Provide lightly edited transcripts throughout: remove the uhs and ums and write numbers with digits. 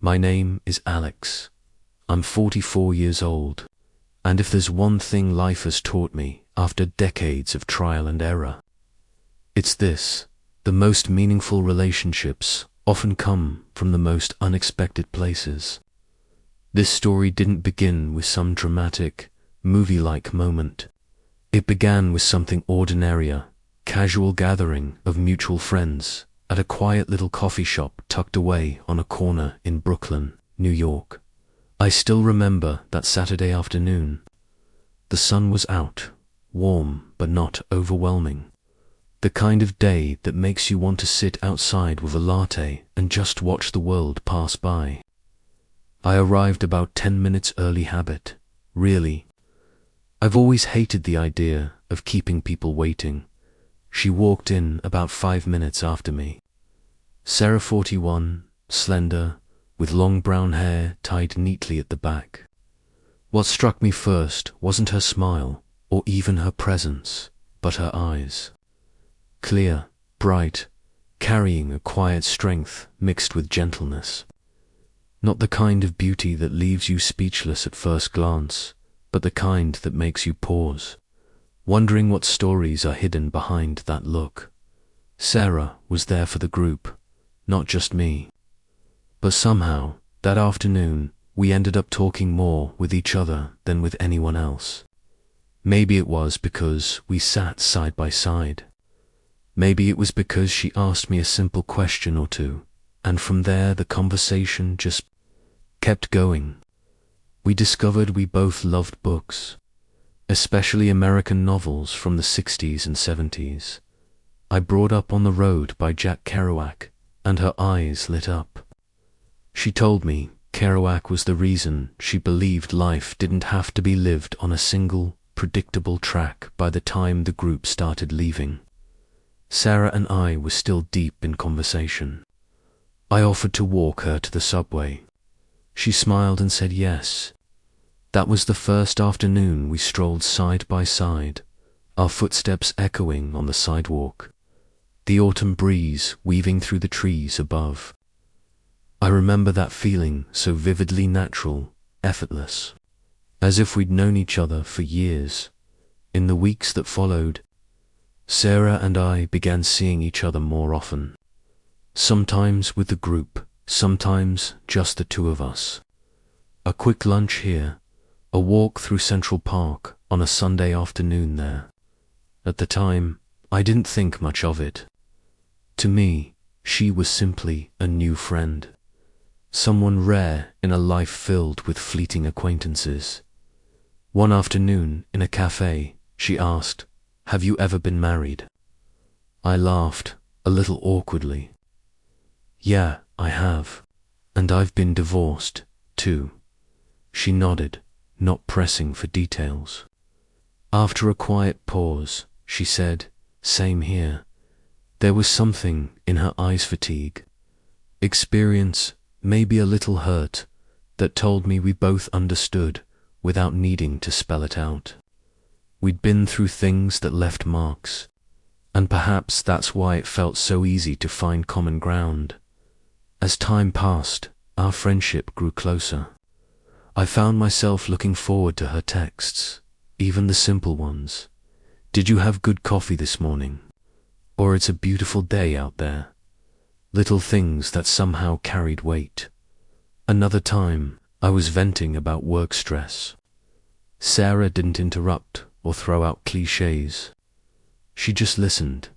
My name is Alex. I'm 44 years old, and if there's one thing life has taught me after decades of trial and error, it's this: the most meaningful relationships often come from the most unexpected places. This story didn't begin with some dramatic, movie-like moment. It began with something ordinary, a casual gathering of mutual friends at a quiet little coffee shop tucked away on a corner in Brooklyn, New York. I still remember that Saturday afternoon. The sun was out, warm but not overwhelming. The kind of day that makes you want to sit outside with a latte and just watch the world pass by. I arrived about 10 minutes early habit, really. I've always hated the idea of keeping people waiting. She walked in about 5 minutes after me. Sarah, 41, slender, with long brown hair tied neatly at the back. What struck me first wasn't her smile or even her presence, but her eyes. Clear, bright, carrying a quiet strength mixed with gentleness. Not the kind of beauty that leaves you speechless at first glance, but the kind that makes you pause, wondering what stories are hidden behind that look. Sarah was there for the group, not just me. But somehow, that afternoon, we ended up talking more with each other than with anyone else. Maybe it was because we sat side by side. Maybe it was because she asked me a simple question or two, and from there the conversation just kept going. We discovered we both loved books, especially American novels from the 60s and 70s. I brought up On the Road by Jack Kerouac, and her eyes lit up. She told me Kerouac was the reason she believed life didn't have to be lived on a single, predictable track by the time the group started leaving. Sarah and I were still deep in conversation. I offered to walk her to the subway. She smiled and said yes. That was the first afternoon we strolled side by side, our footsteps echoing on the sidewalk, the autumn breeze weaving through the trees above. I remember that feeling so vividly natural, effortless, as if we'd known each other for years. In the weeks that followed, Sarah and I began seeing each other more often. Sometimes with the group, sometimes just the two of us. A quick lunch here, a walk through Central Park on a Sunday afternoon there. At the time, I didn't think much of it. To me, she was simply a new friend. Someone rare in a life filled with fleeting acquaintances. One afternoon, in a cafe, she asked, "Have you ever been married?" I laughed, a little awkwardly. "Yeah, I have. And I've been divorced, too." She nodded, not pressing for details. After a quiet pause, she said, "Same here." There was something in her eyes, fatigue, experience, maybe a little hurt, that told me we both understood without needing to spell it out. We'd been through things that left marks, and perhaps that's why it felt so easy to find common ground. As time passed, our friendship grew closer. I found myself looking forward to her texts, even the simple ones. "Did you have good coffee this morning?" Or "It's a beautiful day out there." Little things that somehow carried weight. Another time, I was venting about work stress. Sarah didn't interrupt or throw out cliches. She just listened,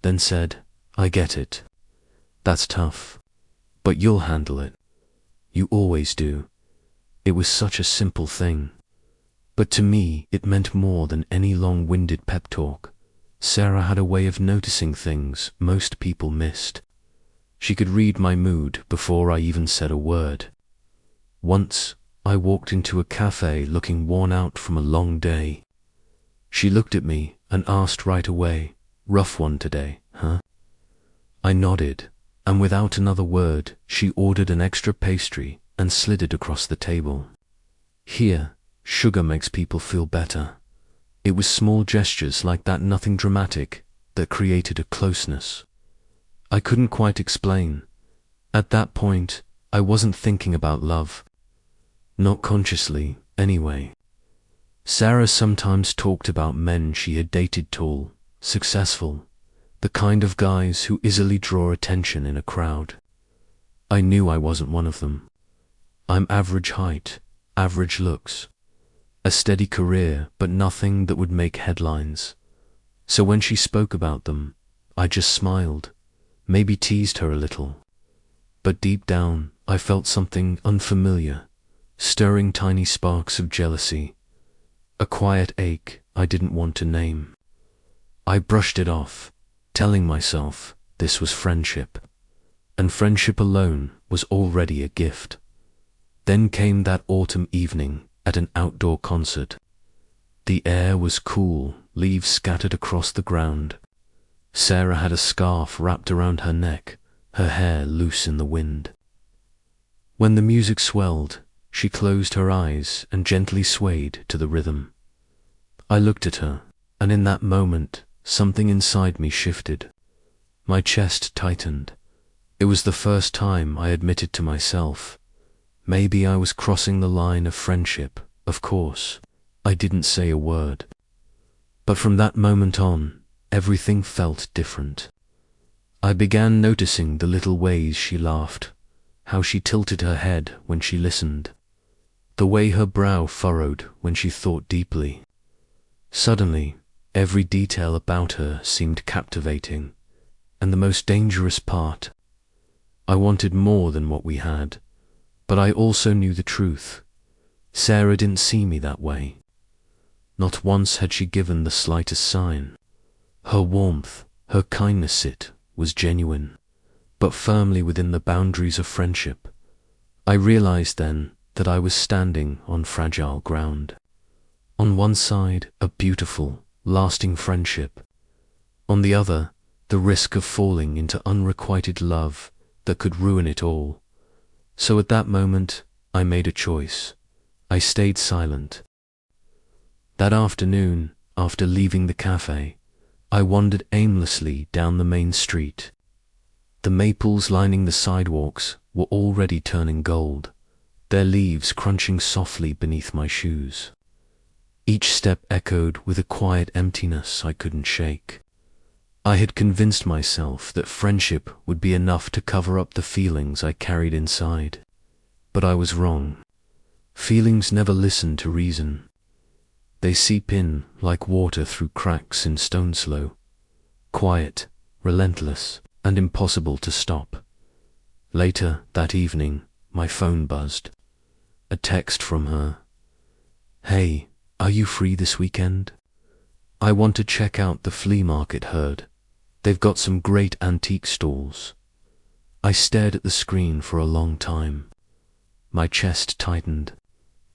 then said, "I get it. That's tough. But you'll handle it. You always do." It was such a simple thing. But to me, it meant more than any long-winded pep talk. Sarah had a way of noticing things most people missed. She could read my mood before I even said a word. Once, I walked into a cafe looking worn out from a long day. She looked at me and asked right away, "Rough one today, huh?" I nodded, and without another word, she ordered an extra pastry and slid it across the table. Here, sugar makes people feel better. It was small gestures like that, nothing dramatic, that created a closeness. I couldn't quite explain. At that point, I wasn't thinking about love. Not consciously, anyway. Sarah sometimes talked about men she had dated, tall, successful, the kind of guys who easily draw attention in a crowd. I knew I wasn't one of them. I'm average height, average looks, a steady career, but nothing that would make headlines. So when she spoke about them, I just smiled, maybe teased her a little. But deep down, I felt something unfamiliar, stirring tiny sparks of jealousy, a quiet ache I didn't want to name. I brushed it off, telling myself this was friendship, and friendship alone was already a gift. Then came that autumn evening at an outdoor concert. The air was cool, leaves scattered across the ground. Sarah had a scarf wrapped around her neck, her hair loose in the wind. When the music swelled, she closed her eyes and gently swayed to the rhythm. I looked at her, and in that moment, something inside me shifted. My chest tightened. It was the first time I admitted to myself, maybe I was crossing the line of friendship. Of course, I didn't say a word. But from that moment on, everything felt different. I began noticing the little ways she laughed, how she tilted her head when she listened, the way her brow furrowed when she thought deeply. Suddenly, every detail about her seemed captivating, and the most dangerous part, I wanted more than what we had, but I also knew the truth. Sarah didn't see me that way. Not once had she given the slightest sign. Her warmth, her kindness, it was genuine, but firmly within the boundaries of friendship. I realized then that I was standing on fragile ground. On one side, a beautiful, lasting friendship. On the other, the risk of falling into unrequited love that could ruin it all. So at that moment, I made a choice. I stayed silent. That afternoon, after leaving the cafe, I wandered aimlessly down the main street. The maples lining the sidewalks were already turning gold, their leaves crunching softly beneath my shoes. Each step echoed with a quiet emptiness I couldn't shake. I had convinced myself that friendship would be enough to cover up the feelings I carried inside. But I was wrong. Feelings never listen to reason. They seep in like water through cracks in stone slow, quiet, relentless, and impossible to stop. Later that evening, my phone buzzed. A text from her. "Hey, are you free this weekend? I want to check out the flea market heard. They've got some great antique stalls." I stared at the screen for a long time. My chest tightened.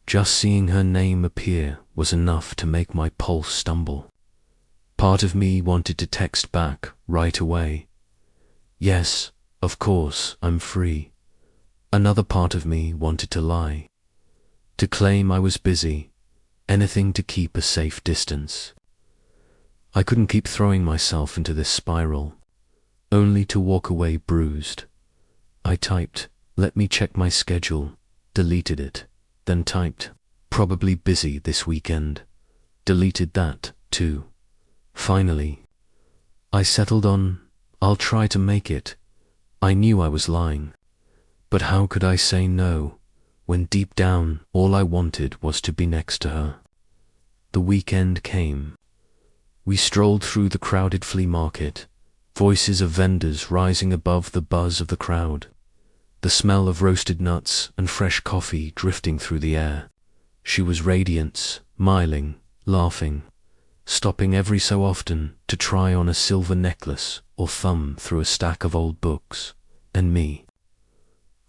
Just seeing her name appear was enough to make my pulse stumble. Part of me wanted to text back right away. Yes, of course, I'm free. Another part of me wanted to lie, to claim I was busy, anything to keep a safe distance. I couldn't keep throwing myself into this spiral, only to walk away bruised. I typed, "Let me check my schedule," deleted it, then typed, "Probably busy this weekend," deleted that too. Finally, I settled on, "I'll try to make it." I knew I was lying, but how could I say no when deep down all I wanted was to be next to her? The weekend came. We strolled through the crowded flea market, voices of vendors rising above the buzz of the crowd, the smell of roasted nuts and fresh coffee drifting through the air. She was radiant, smiling, laughing, stopping every so often to try on a silver necklace or thumb through a stack of old books. And me,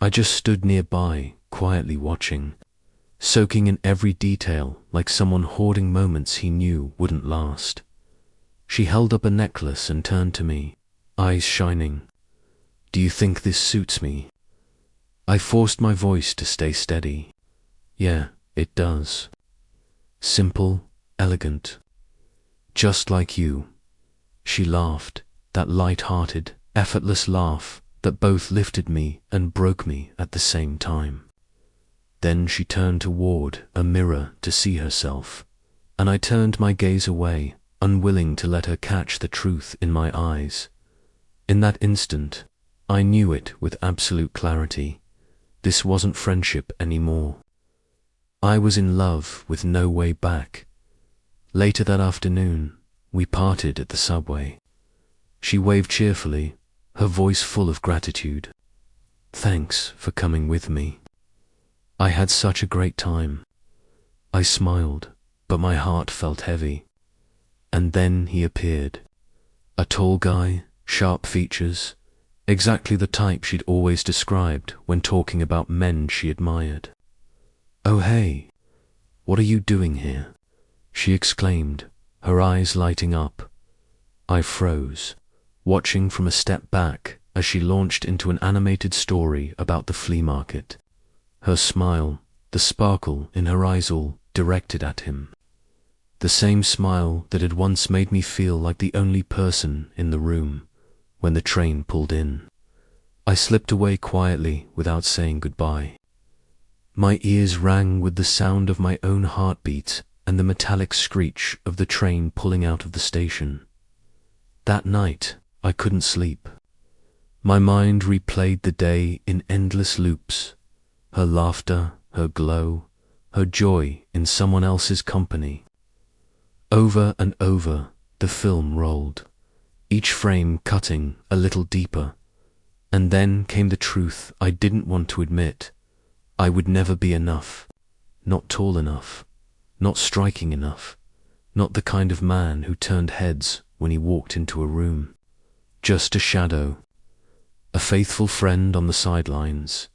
I just stood nearby, quietly watching, soaking in every detail like someone hoarding moments he knew wouldn't last. She held up a necklace and turned to me, eyes shining. "Do you think this suits me?" I forced my voice to stay steady. "Yeah, it does. Simple, elegant. Just like you." She laughed, that light-hearted, effortless laugh that both lifted me and broke me at the same time. Then she turned toward a mirror to see herself, and I turned my gaze away, unwilling to let her catch the truth in my eyes. In that instant, I knew it with absolute clarity. This wasn't friendship anymore. I was in love with no way back. Later that afternoon, we parted at the subway. She waved cheerfully, her voice full of gratitude. "Thanks for coming with me. I had such a great time." I smiled, but my heart felt heavy. And then he appeared. A tall guy, sharp features, exactly the type she'd always described when talking about men she admired. "Oh hey, what are you doing here?" she exclaimed, her eyes lighting up. I froze, watching from a step back as she launched into an animated story about the flea market. Her smile, the sparkle in her eyes all directed at him. The same smile that had once made me feel like the only person in the room when the train pulled in. I slipped away quietly without saying goodbye. My ears rang with the sound of my own heartbeat and the metallic screech of the train pulling out of the station. That night, I couldn't sleep. My mind replayed the day in endless loops. Her laughter, her glow, her joy in someone else's company. Over and over, the film rolled, each frame cutting a little deeper. And then came the truth I didn't want to admit. I would never be enough. Not tall enough. Not striking enough. Not the kind of man who turned heads when he walked into a room. Just a shadow. A faithful friend on the sidelines.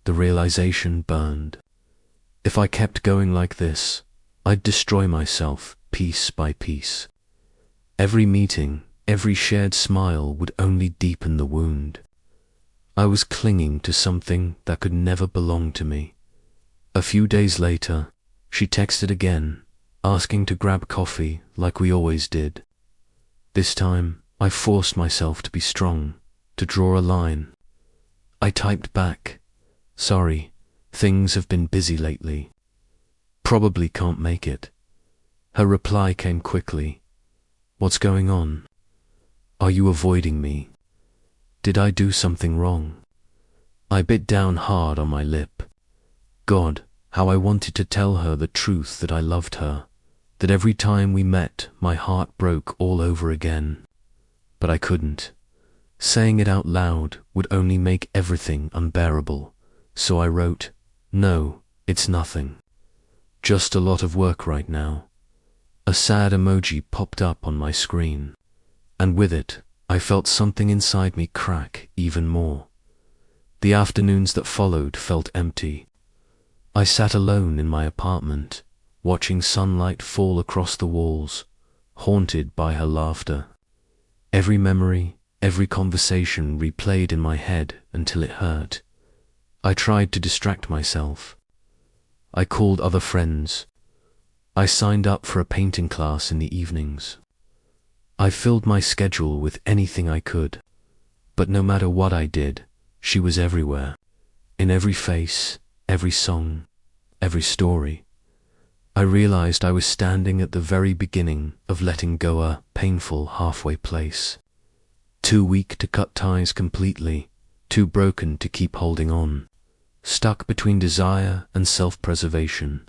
The realization burned. If I kept going like this, I'd destroy myself piece by piece. Every meeting, every shared smile would only deepen the wound. I was clinging to something that could never belong to me. A few days later, she texted again, asking to grab coffee like we always did. This time, I forced myself to be strong, to draw a line. I typed back, "Sorry, things have been busy lately. Probably can't make it." Her reply came quickly. "What's going on? Are you avoiding me? Did I do something wrong?" I bit down hard on my lip. God, how I wanted to tell her the truth, that I loved her, that every time we met my heart broke all over again. But I couldn't. Saying it out loud would only make everything unbearable, so I wrote, "No, it's nothing. Just a lot of work right now." A sad emoji popped up on my screen, and with it, I felt something inside me crack even more. The afternoons that followed felt empty. I sat alone in my apartment, watching sunlight fall across the walls, haunted by her laughter. Every memory, every conversation replayed in my head until it hurt. I tried to distract myself. I called other friends. I signed up for a painting class in the evenings. I filled my schedule with anything I could. But no matter what I did, she was everywhere. In every face, every song, every story. I realized I was standing at the very beginning of letting go, a painful halfway place. Too weak to cut ties completely, too broken to keep holding on. Stuck between desire and self-preservation,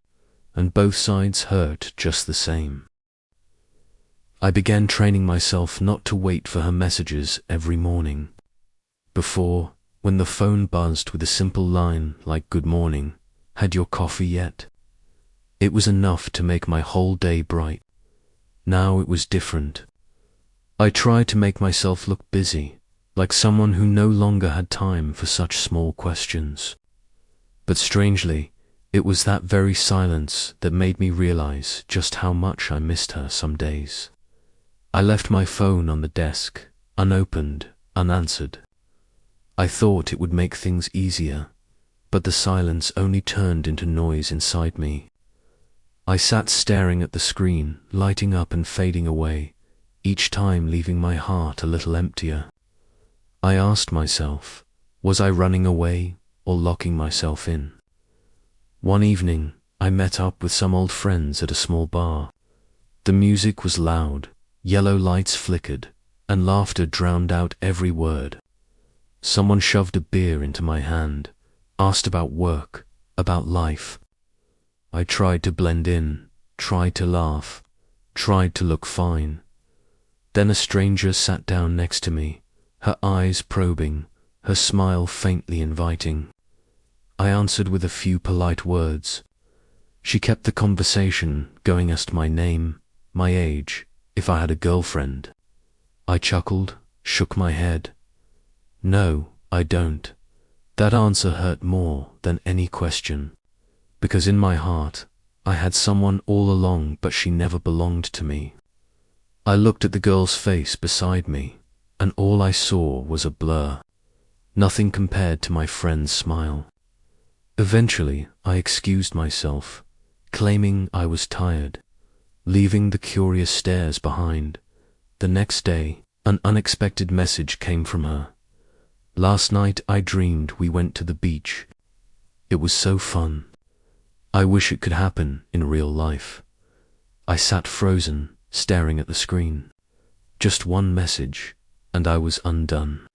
and both sides hurt just the same. I began training myself not to wait for her messages every morning. Before, when the phone buzzed with a simple line like "Good morning, had your coffee yet?" it was enough to make my whole day bright. Now it was different. I tried to make myself look busy, like someone who no longer had time for such small questions. But strangely, it was that very silence that made me realize just how much I missed her some days. I left my phone on the desk, unopened, unanswered. I thought it would make things easier, but the silence only turned into noise inside me. I sat staring at the screen, lighting up and fading away, each time leaving my heart a little emptier. I asked myself, was I running away or locking myself in? One evening, I met up with some old friends at a small bar. The music was loud, yellow lights flickered, and laughter drowned out every word. Someone shoved a beer into my hand, asked about work, about life. I tried to blend in, tried to laugh, tried to look fine. Then a stranger sat down next to me, her eyes probing, her smile faintly inviting. I answered with a few polite words. She kept the conversation going, asked my name, my age, if I had a girlfriend. I chuckled, shook my head. No, I don't. That answer hurt more than any question, because in my heart, I had someone all along, but she never belonged to me. I looked at the girl's face beside me, and all I saw was a blur. Nothing compared to my friend's smile. Eventually, I excused myself, claiming I was tired, leaving the curious stares behind. The next day, an unexpected message came from her. Last night I dreamed we went to the beach. It was so fun. I wish it could happen in real life. I sat frozen, staring at the screen. Just one message, and I was undone.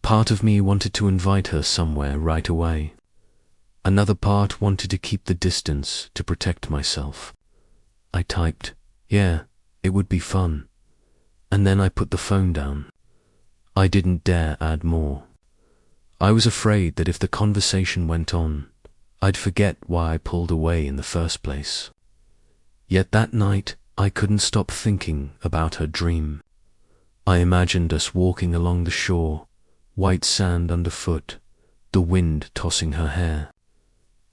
Part of me wanted to invite her somewhere right away. Another part wanted to keep the distance to protect myself. I typed, "Yeah, it would be fun." And then I put the phone down. I didn't dare add more. I was afraid that if the conversation went on, I'd forget why I pulled away in the first place. Yet that night, I couldn't stop thinking about her dream. I imagined us walking along the shore, white sand underfoot, the wind tossing her hair.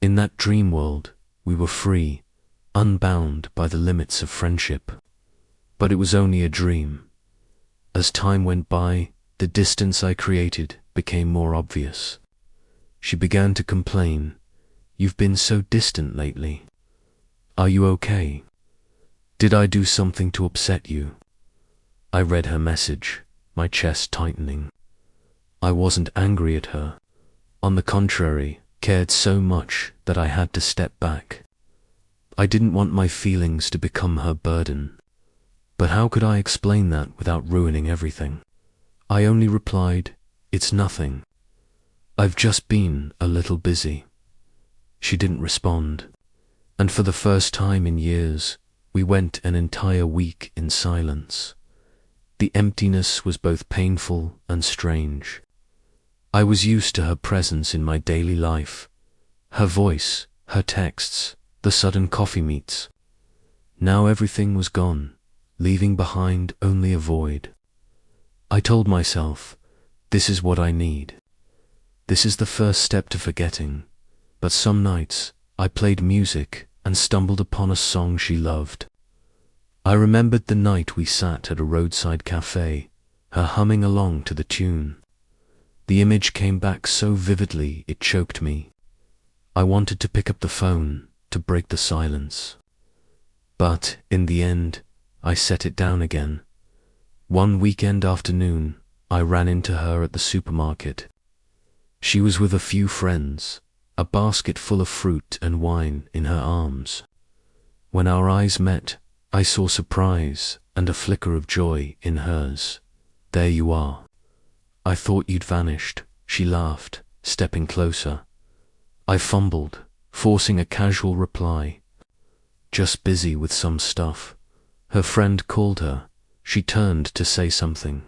In that dream world, we were free, unbound by the limits of friendship. But it was only a dream. As time went by, the distance I created became more obvious. She began to complain, "You've been so distant lately. Are you okay? Did I do something to upset you?" I read her message, my chest tightening. I wasn't angry at her. On the contrary, cared so much that I had to step back. I didn't want my feelings to become her burden. But how could I explain that without ruining everything? I only replied, "It's nothing. I've just been a little busy." She didn't respond, and for the first time in years, we went an entire week in silence. The emptiness was both painful and strange. I was used to her presence in my daily life, her voice, her texts, the sudden coffee meets. Now everything was gone, leaving behind only a void. I told myself, this is what I need. This is the first step to forgetting. But some nights, I played music and stumbled upon a song she loved. I remembered the night we sat at a roadside cafe, her humming along to the tune. The image came back so vividly it choked me. I wanted to pick up the phone, to break the silence. But, in the end, I set it down again. One weekend afternoon, I ran into her at the supermarket. She was with a few friends, a basket full of fruit and wine in her arms. When our eyes met, I saw surprise and a flicker of joy in hers. "There you are. I thought you'd vanished," she laughed, stepping closer. I fumbled, forcing a casual reply. "Just busy with some stuff." Her friend called her. She turned to say something,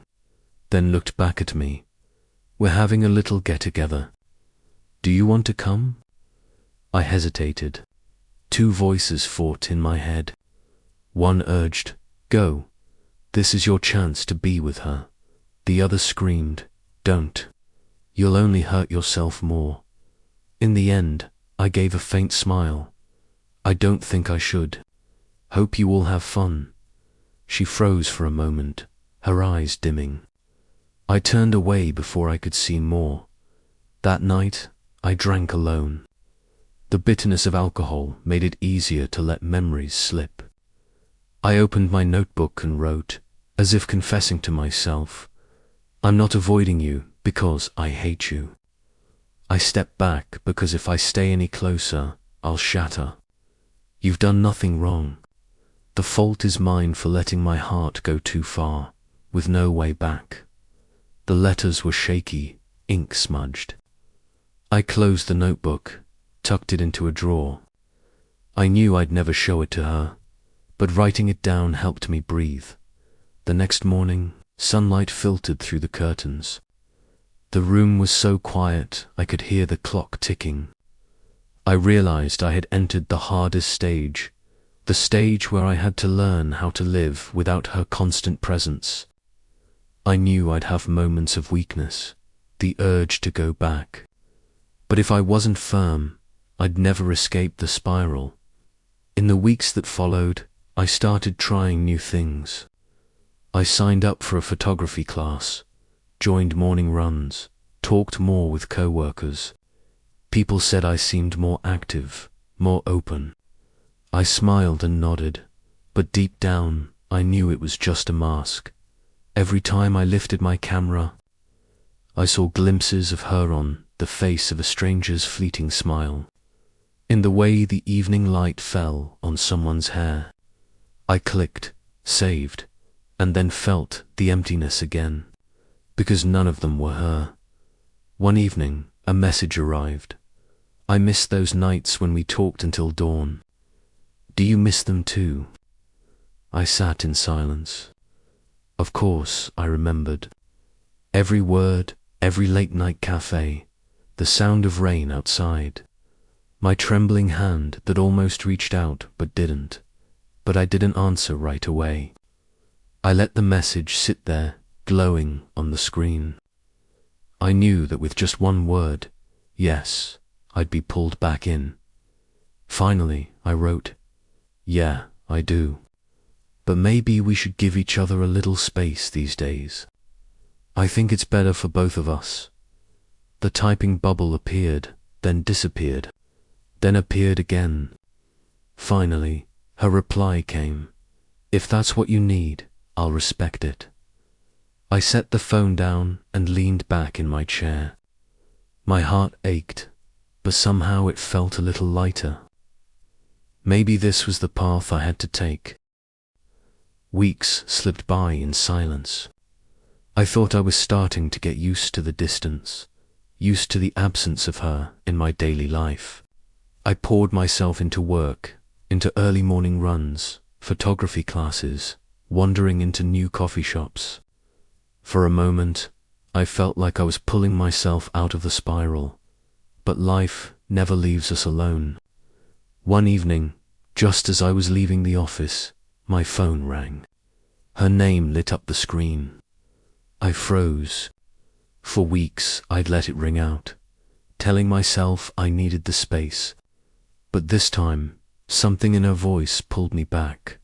then looked back at me. "We're having a little get-together. Do you want to come?" I hesitated. Two voices fought in my head. One urged, "Go. This is your chance to be with her." The other screamed, "Don't. You'll only hurt yourself more." In the end, I gave a faint smile. "I don't think I should. Hope you all have fun." She froze for a moment, her eyes dimming. I turned away before I could see more. That night, I drank alone. The bitterness of alcohol made it easier to let memories slip. I opened my notebook and wrote, as if confessing to myself, I'm not avoiding you because I hate you. I step back because if I stay any closer, I'll shatter. You've done nothing wrong. The fault is mine for letting my heart go too far, with no way back. The letters were shaky, ink smudged. I closed the notebook, tucked it into a drawer. I knew I'd never show it to her, but writing it down helped me breathe. The next morning, sunlight filtered through the curtains. The room was so quiet I could hear the clock ticking. I realized I had entered the hardest stage, the stage where I had to learn how to live without her constant presence. I knew I'd have moments of weakness, the urge to go back. But if I wasn't firm, I'd never escape the spiral. In the weeks that followed, I started trying new things. I signed up for a photography class, joined morning runs, talked more with co-workers. People said I seemed more active, more open. I smiled and nodded, but deep down, I knew it was just a mask. Every time I lifted my camera, I saw glimpses of her on the face of a stranger's fleeting smile, in the way the evening light fell on someone's hair. I clicked, saved, and then felt the emptiness again, because none of them were her. One evening, a message arrived. I miss those nights when we talked until dawn. Do you miss them too? I sat in silence. Of course, I remembered. Every word, every late-night cafe, the sound of rain outside. My trembling hand that almost reached out but didn't. But I didn't answer right away. I let the message sit there, glowing on the screen. I knew that with just one word, yes, I'd be pulled back in. Finally, I wrote, "Yeah, I do. But maybe we should give each other a little space these days. I think it's better for both of us." The typing bubble appeared, then disappeared, then appeared again. Finally, her reply came. "If that's what you need, I'll respect it." I set the phone down and leaned back in my chair. My heart ached, but somehow it felt a little lighter. Maybe this was the path I had to take. Weeks slipped by in silence. I thought I was starting to get used to the distance, used to the absence of her in my daily life. I poured myself into work, into early morning runs, photography classes, wandering into new coffee shops. For a moment, I felt like I was pulling myself out of the spiral, but life never leaves us alone. One evening, just as I was leaving the office, my phone rang. Her name lit up the screen. I froze. For weeks, I'd let it ring out, telling myself I needed the space. But this time, something in her voice pulled me back.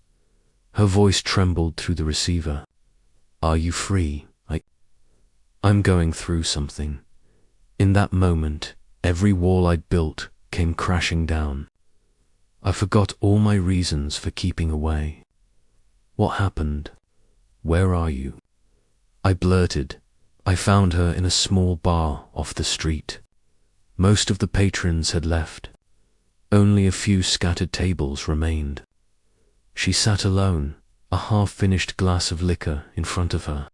Her voice trembled through the receiver. "Are you free? I'm going through something." In that moment, every wall I'd built came crashing down. I forgot all my reasons for keeping away. "What happened? Where are you?" I blurted. I found her in a small bar off the street. Most of the patrons had left. Only a few scattered tables remained. She sat alone, a half-finished glass of liquor in front of her.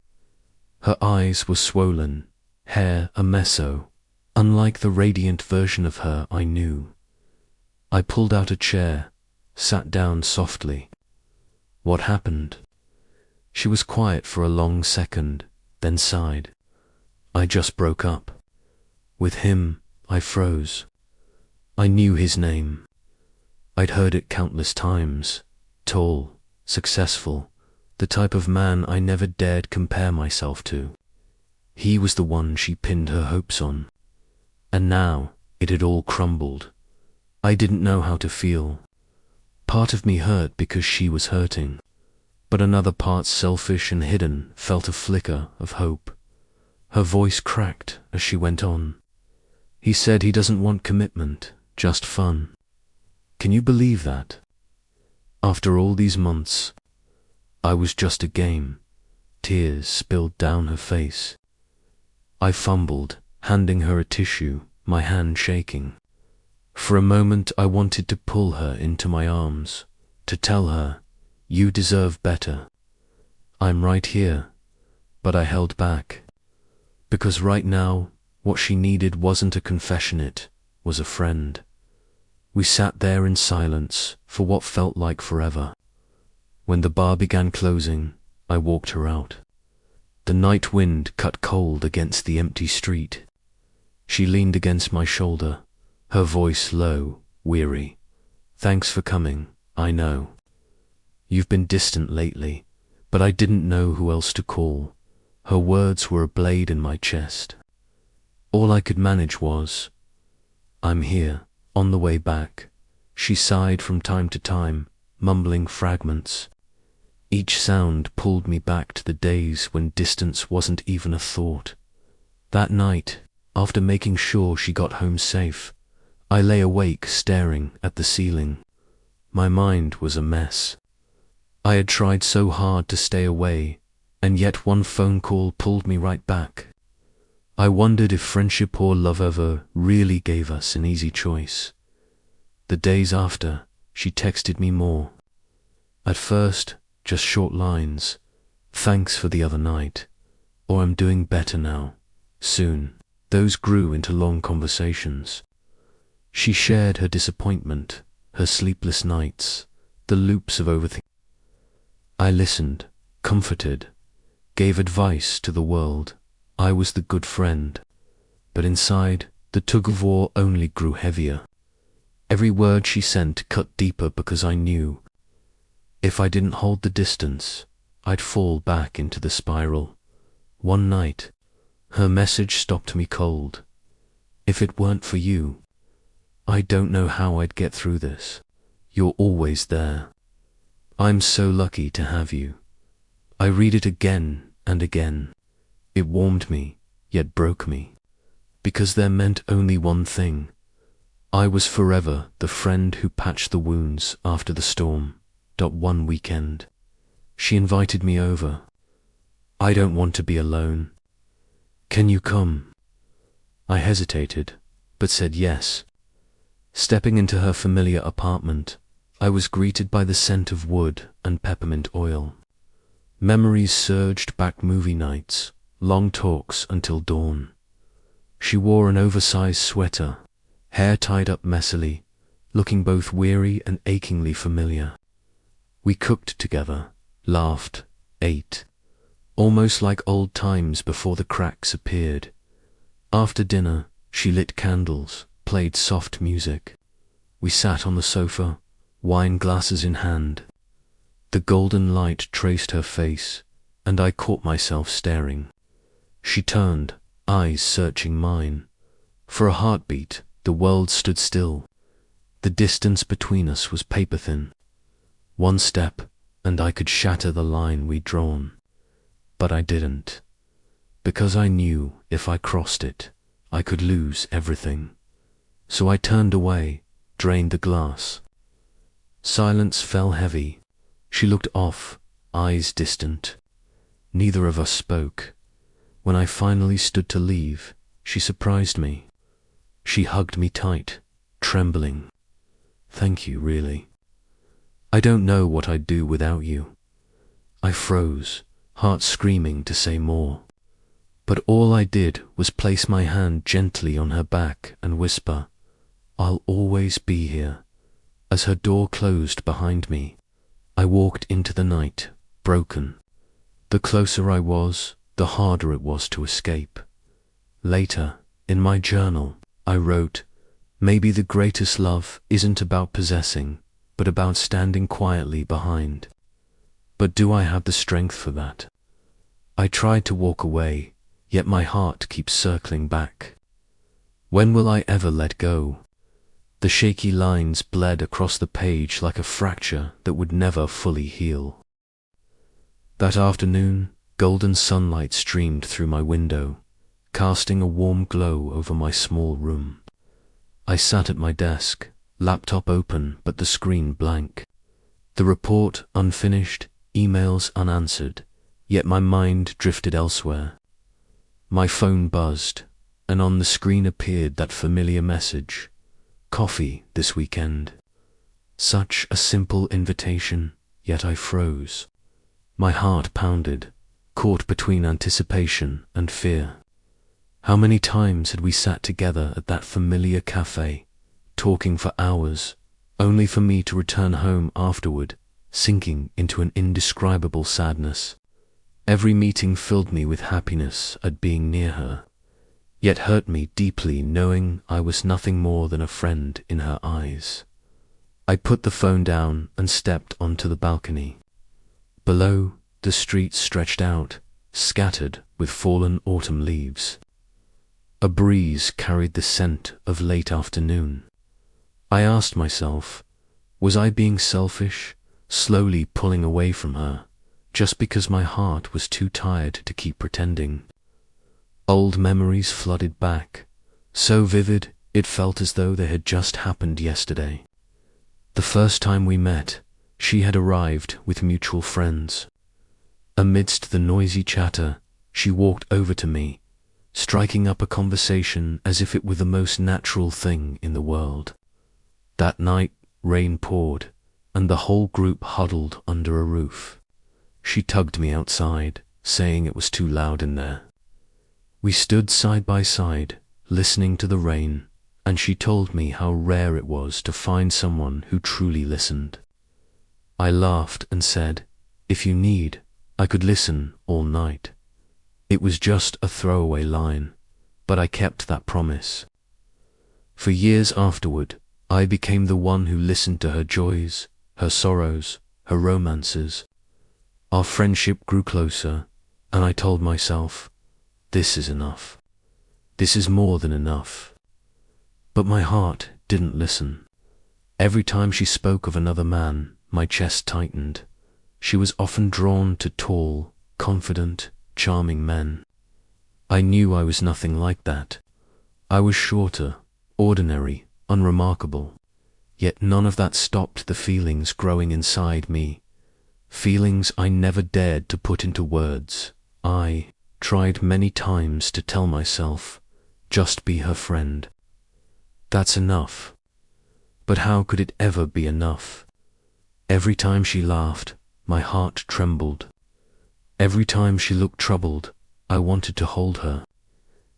Her eyes were swollen, hair a meso, unlike the radiant version of her I knew. I pulled out a chair, sat down softly. "What happened?" She was quiet for a long second, then sighed. "I just broke up. With him, I froze. I knew his name. I'd heard it countless times. Tall, successful, the type of man I never dared compare myself to. He was the one she pinned her hopes on. And now, it had all crumbled. I didn't know how to feel. Part of me hurt because she was hurting, but another part, selfish and hidden, felt a flicker of hope. Her voice cracked as she went on. "He said he doesn't want commitment, just fun. Can you believe that? After all these months, I was just a game." Tears spilled down her face. I fumbled, handing her a tissue, my hand shaking. For a moment I wanted to pull her into my arms, to tell her, "You deserve better. I'm right here." But I held back. Because right now, what she needed wasn't a confession, it was a friend. We sat there in silence for what felt like forever. When the bar began closing, I walked her out. The night wind cut cold against the empty street. She leaned against my shoulder, her voice low, weary. "Thanks for coming, I know. You've been distant lately, but I didn't know who else to call." Her words were a blade in my chest. All I could manage was, "I'm here, on the way back." She sighed from time to time, mumbling fragments. Each sound pulled me back to the days when distance wasn't even a thought. That night, after making sure she got home safe, I lay awake staring at the ceiling. My mind was a mess. I had tried so hard to stay away, and yet one phone call pulled me right back. I wondered if friendship or love ever really gave us an easy choice. The days after, she texted me more. At first, just short lines, "Thanks for the other night," or "I'm doing better now." Soon, those grew into long conversations. She shared her disappointment, her sleepless nights, the loops of overthinking. I listened, comforted, gave advice to the world. I was the good friend. But inside, the tug-of-war only grew heavier. Every word she sent cut deeper because I knew, if I didn't hold the distance, I'd fall back into the spiral. One night, her message stopped me cold. "If it weren't for you, I don't know how I'd get through this. You're always there. I'm so lucky to have you." I read it again and again. It warmed me, yet broke me, because there meant only one thing. I was forever the friend who patched the wounds after the storm. One weekend, she invited me over. "I don't want to be alone. Can you come?" I hesitated, but said yes. Stepping into her familiar apartment, I was greeted by the scent of wood and peppermint oil. Memories surged back, movie nights, long talks until dawn. She wore an oversized sweater, hair tied up messily, looking both weary and achingly familiar. We cooked together, laughed, ate, almost like old times before the cracks appeared. After dinner, she lit candles, played soft music. We sat on the sofa, wine glasses in hand. The golden light traced her face, and I caught myself staring. She turned, eyes searching mine. For a heartbeat, the world stood still. The distance between us was paper-thin. One step, and I could shatter the line we'd drawn. But I didn't, because I knew if I crossed it, I could lose everything. So I turned away, drained the glass. Silence fell heavy. She looked off, eyes distant. Neither of us spoke. When I finally stood to leave, she surprised me. She hugged me tight, trembling. "Thank you, really. I don't know what I'd do without you." I froze, heart screaming to say more. But all I did was place my hand gently on her back and whisper, "I'll always be here." As her door closed behind me, I walked into the night, broken. The closer I was, the harder it was to escape. Later, in my journal, I wrote, "Maybe the greatest love isn't about possessing, but about standing quietly behind." But do I have the strength for that? I tried to walk away, yet my heart keeps circling back. When will I ever let go? The shaky lines bled across the page like a fracture that would never fully heal. That afternoon, golden sunlight streamed through my window, casting a warm glow over my small room. I sat at my desk, laptop open but the screen blank. The report unfinished, emails unanswered, yet my mind drifted elsewhere. My phone buzzed, and on the screen appeared that familiar message: "Coffee this weekend." Such a simple invitation, yet I froze. My heart pounded, caught between anticipation and fear. How many times had we sat together at that familiar cafe, talking for hours, only for me to return home afterward, sinking into an indescribable sadness. Every meeting filled me with happiness at being near her, yet hurt me deeply knowing I was nothing more than a friend in her eyes. I put the phone down and stepped onto the balcony. Below, the street stretched out, scattered with fallen autumn leaves. A breeze carried the scent of late afternoon. I asked myself, was I being selfish, slowly pulling away from her, just because my heart was too tired to keep pretending? Old memories flooded back, so vivid it felt as though they had just happened yesterday. The first time we met, she had arrived with mutual friends. Amidst the noisy chatter, she walked over to me, striking up a conversation as if it were the most natural thing in the world. That night, rain poured, and the whole group huddled under a roof. She tugged me outside, saying it was too loud in there. We stood side by side, listening to the rain, and she told me how rare it was to find someone who truly listened. I laughed and said, "If you need, I could listen all night." It was just a throwaway line, but I kept that promise. For years afterward, I became the one who listened to her joys, her sorrows, her romances. Our friendship grew closer, and I told myself, this is enough. This is more than enough. But my heart didn't listen. Every time she spoke of another man, my chest tightened. She was often drawn to tall, confident, charming men. I knew I was nothing like that. I was shorter, ordinary, unremarkable. Yet none of that stopped the feelings growing inside me. Feelings I never dared to put into words. I tried many times to tell myself, just be her friend. That's enough. But how could it ever be enough? Every time she laughed, my heart trembled. Every time she looked troubled, I wanted to hold her.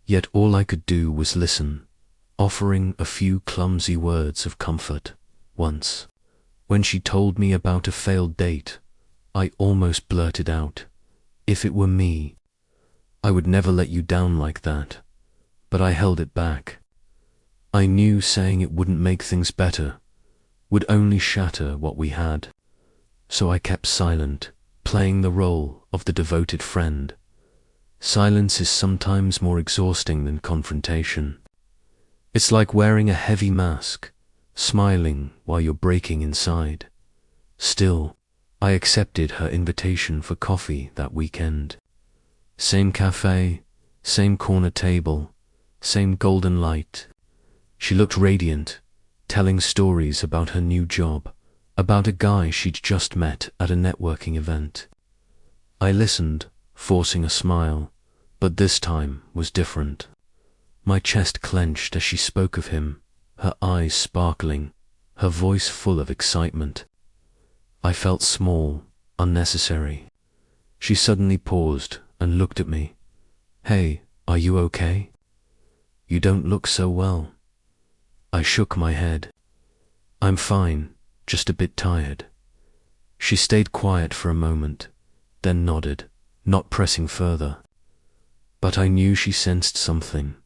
Yet all I could do was listen, offering a few clumsy words of comfort. Once, when she told me about a failed date, I almost blurted out, "If it were me, I would never let you down like that." But I held it back. I knew saying it wouldn't make things better, would only shatter what we had. So I kept silent, playing the role of the devoted friend. Silence is sometimes more exhausting than confrontation. It's like wearing a heavy mask, smiling while you're breaking inside. Still, I accepted her invitation for coffee that weekend. Same cafe, same corner table, same golden light. She looked radiant, telling stories about her new job, about a guy she'd just met at a networking event. I listened, forcing a smile, but this time was different. My chest clenched as she spoke of him, her eyes sparkling, her voice full of excitement. I felt small, unnecessary. She suddenly paused and looked at me. "Hey, are you okay? You don't look so well." I shook my head. "I'm fine, just a bit tired." She stayed quiet for a moment, then nodded, not pressing further. But I knew she sensed something.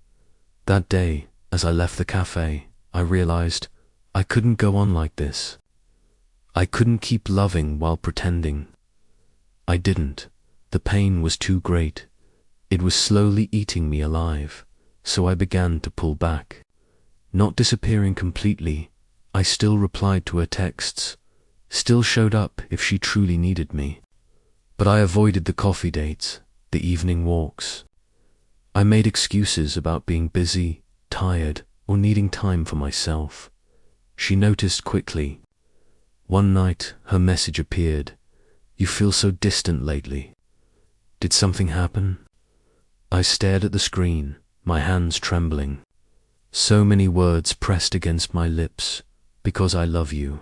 That day, as I left the cafe, I realized I couldn't go on like this. I couldn't keep loving while pretending. I didn't. The pain was too great. It was slowly eating me alive, so I began to pull back. Not disappearing completely, I still replied to her texts, still showed up if she truly needed me. But I avoided the coffee dates, the evening walks. I made excuses about being busy, tired, or needing time for myself. She noticed quickly. One night, her message appeared. "You feel so distant lately. Did something happen?" I stared at the screen, my hands trembling. So many words pressed against my lips. Because I love you.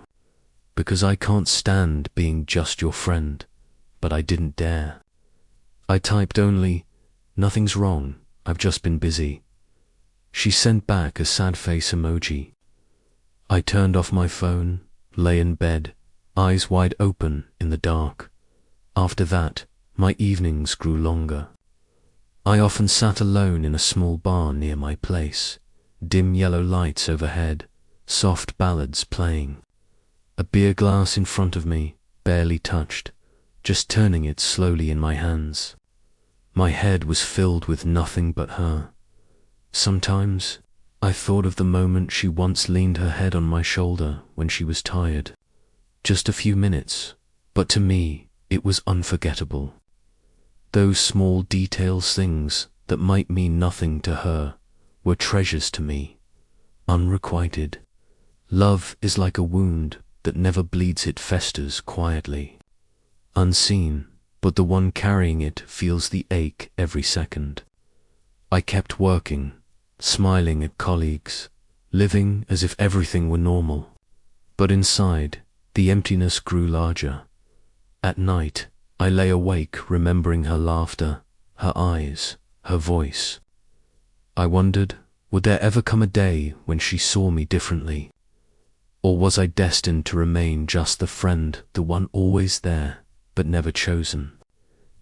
Because I can't stand being just your friend. But I didn't dare. I typed only, "Nothing's wrong, I've just been busy." She sent back a sad face emoji. I turned off my phone, lay in bed, eyes wide open in the dark. After that, my evenings grew longer. I often sat alone in a small bar near my place, dim yellow lights overhead, soft ballads playing. A beer glass in front of me, barely touched, just turning it slowly in my hands. My head was filled with nothing but her. Sometimes I thought of the moment she once leaned her head on my shoulder when she was tired. Just a few minutes, but to me it was unforgettable. Those small details, things that might mean nothing to her, were treasures to me, unrequited. Love is like a wound that never bleeds, it festers quietly. Unseen, but the one carrying it feels the ache every second. I kept working, smiling at colleagues, living as if everything were normal. But inside, the emptiness grew larger. At night, I lay awake remembering her laughter, her eyes, her voice. I wondered, would there ever come a day when she saw me differently? Or was I destined to remain just the friend, the one always there, but never chosen?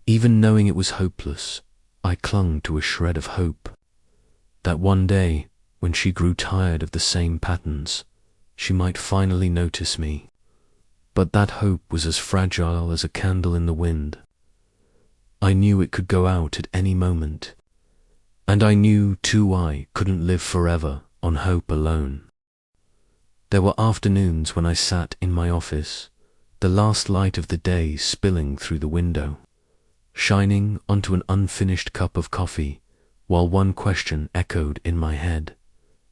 Even knowing it was hopeless, I clung to a shred of hope. That one day, when she grew tired of the same patterns, she might finally notice me. But that hope was as fragile as a candle in the wind. I knew it could go out at any moment. And I knew, too, I couldn't live forever on hope alone. There were afternoons when I sat in my office, the last light of the day spilling through the window, shining onto an unfinished cup of coffee, while one question echoed in my head: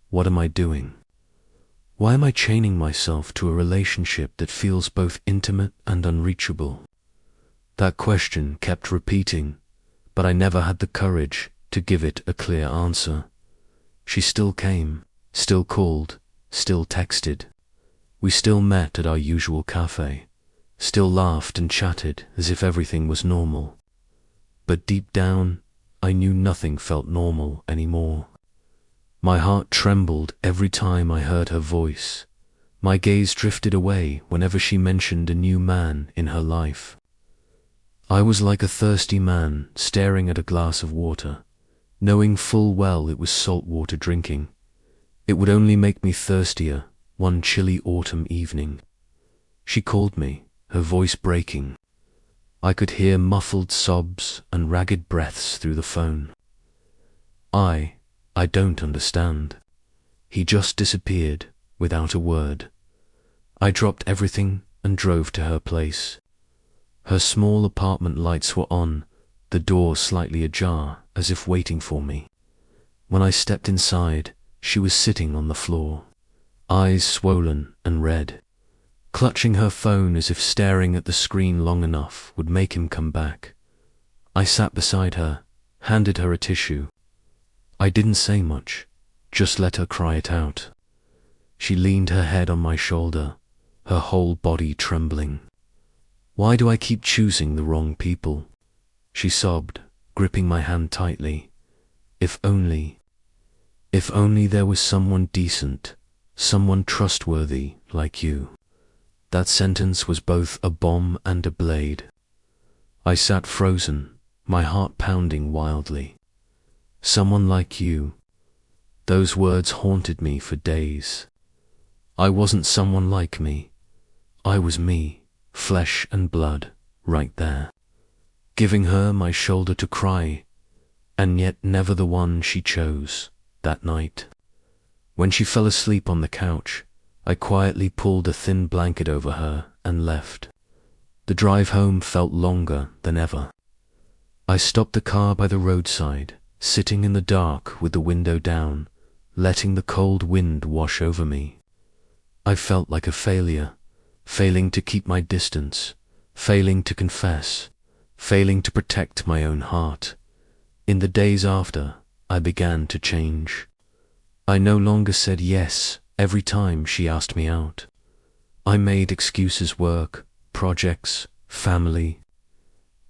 what am I doing? Why am I chaining myself to a relationship that feels both intimate and unreachable? That question kept repeating, but I never had the courage to give it a clear answer. She still came, still called, still texted. We still met at our usual cafe, still laughed and chatted as if everything was normal. But deep down, I knew nothing felt normal anymore. My heart trembled every time I heard her voice. My gaze drifted away whenever she mentioned a new man in her life. I was like a thirsty man staring at a glass of water, knowing full well it was salt water drinking. It would only make me thirstier one chilly autumn evening. She called me, her voice breaking. I could hear muffled sobs and ragged breaths through the phone. I don't understand. He just disappeared without a word. I dropped everything and drove to her place. Her small apartment lights were on, the door slightly ajar as if waiting for me. When I stepped inside, she was sitting on the floor, eyes swollen and red, clutching her phone as if staring at the screen long enough would make him come back. I sat beside her, handed her a tissue. I didn't say much, just let her cry it out. She leaned her head on my shoulder, her whole body trembling. "Why do I keep choosing the wrong people?" she sobbed, gripping my hand tightly. If only there was someone decent, someone trustworthy like you." That sentence was both a bomb and a blade. I sat frozen, my heart pounding wildly. Someone like you. Those words haunted me for days. I wasn't someone like me. I was me, flesh and blood, right there. Giving her my shoulder to cry, and yet never the one she chose that night. When she fell asleep on the couch, I quietly pulled a thin blanket over her and left. The drive home felt longer than ever. I stopped the car by the roadside, sitting in the dark with the window down, letting the cold wind wash over me. I felt like a failure, failing to keep my distance, failing to confess, failing to protect my own heart. In the days after, I began to change. I no longer said yes every time she asked me out. I made excuses: work, projects, family.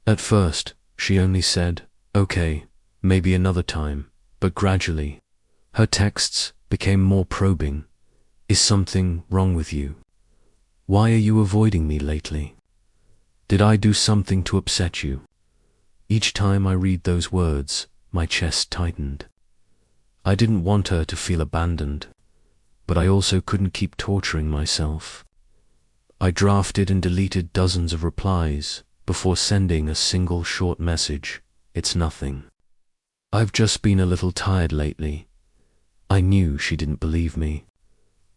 At first, she only said, "Okay, maybe another time," but gradually, her texts became more probing. "Is something wrong with you? Why are you avoiding me lately? Did I do something to upset you?" Each time I read those words, my chest tightened. I didn't want her to feel abandoned, but I also couldn't keep torturing myself. I drafted and deleted dozens of replies before sending a single short message: "It's nothing. I've just been a little tired lately." I knew she didn't believe me.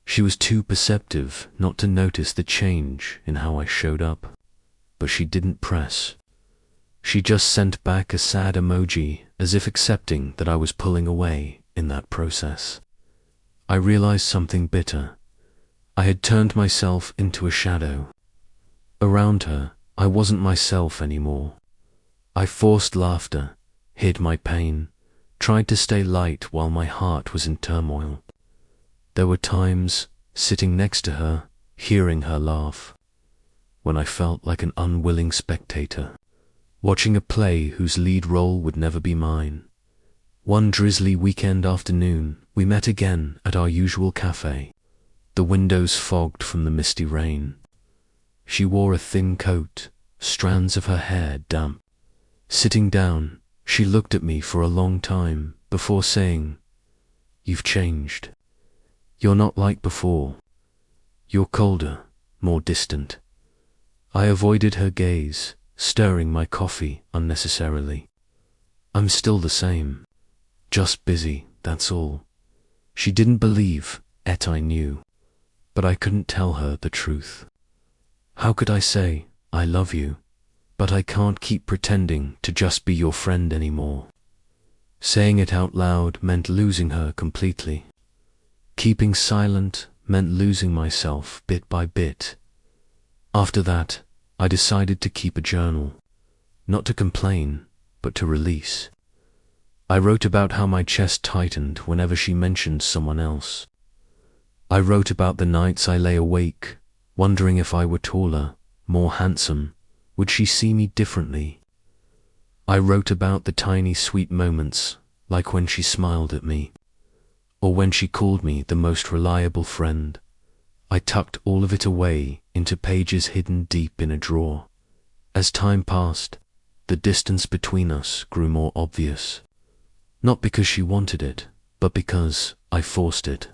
She was too perceptive not to notice the change in how I showed up. But she didn't press. She just sent back a sad emoji, as if accepting that I was pulling away in that process. I realized something bitter. I had turned myself into a shadow. Around her, I wasn't myself anymore. I forced laughter, hid my pain, tried to stay light while my heart was in turmoil. There were times, sitting next to her, hearing her laugh, when I felt like an unwilling spectator, watching a play whose lead role would never be mine. One drizzly weekend afternoon, we met again at our usual cafe, the windows fogged from the misty rain. She wore a thin coat, strands of her hair damp. Sitting down, she looked at me for a long time before saying, "You've changed. You're not like before. You're colder, more distant." I avoided her gaze, stirring my coffee unnecessarily. "I'm still the same. Just busy, that's all." She didn't believe it. I knew, but I couldn't tell her the truth. How could I say, "I love you," but I can't keep pretending to just be your friend anymore? Saying it out loud meant losing her completely. Keeping silent meant losing myself bit by bit. After that, I decided to keep a journal, not to complain, but to release. I wrote about how my chest tightened whenever she mentioned someone else. I wrote about the nights I lay awake, wondering if I were taller, more handsome, would she see me differently? I wrote about the tiny sweet moments, like when she smiled at me, or when she called me the most reliable friend. I tucked all of it away into pages hidden deep in a drawer. As time passed, the distance between us grew more obvious. Not because she wanted it, but because I forced it.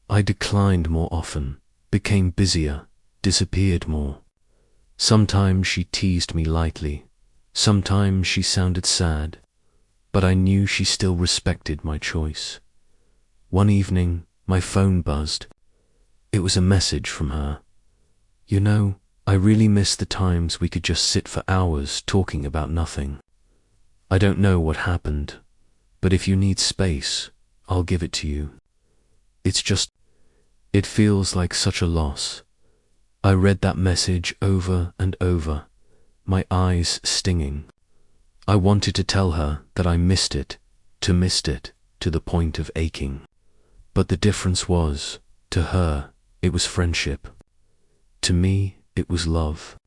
I declined more often, became busier, disappeared more. Sometimes she teased me lightly, sometimes she sounded sad, but I knew she still respected my choice. One evening, my phone buzzed. It was a message from her. "You know, I really miss the times we could just sit for hours talking about nothing. I don't know what happened, but if you need space, I'll give it to you. It feels like such a loss." I read that message over and over, my eyes stinging. I wanted to tell her that I missed it to the point of aching. But the difference was, to her, it was friendship. To me, it was love.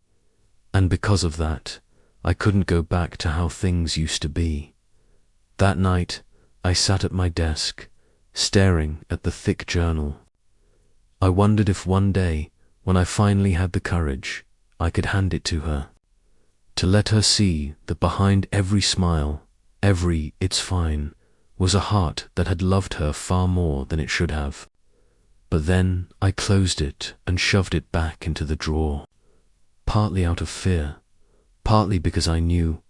And because of that, I couldn't go back to how things used to be. That night, I sat at my desk, staring at the thick journal. I wondered if one day, when I finally had the courage, I could hand it to her. To let her see that behind every smile, every "it's fine," was a heart that had loved her far more than it should have. But then I closed it and shoved it back into the drawer, partly out of fear, partly because I knew,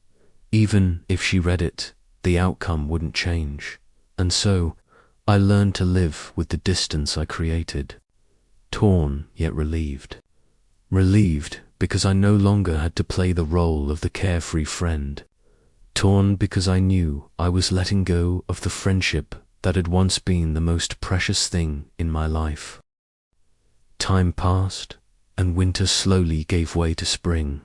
even if she read it, the outcome wouldn't change. And so, I learned to live with the distance I created, torn yet relieved. Relieved because I no longer had to play the role of the carefree friend. Torn because I knew I was letting go of the friendship that had once been the most precious thing in my life. Time passed, and winter slowly gave way to spring.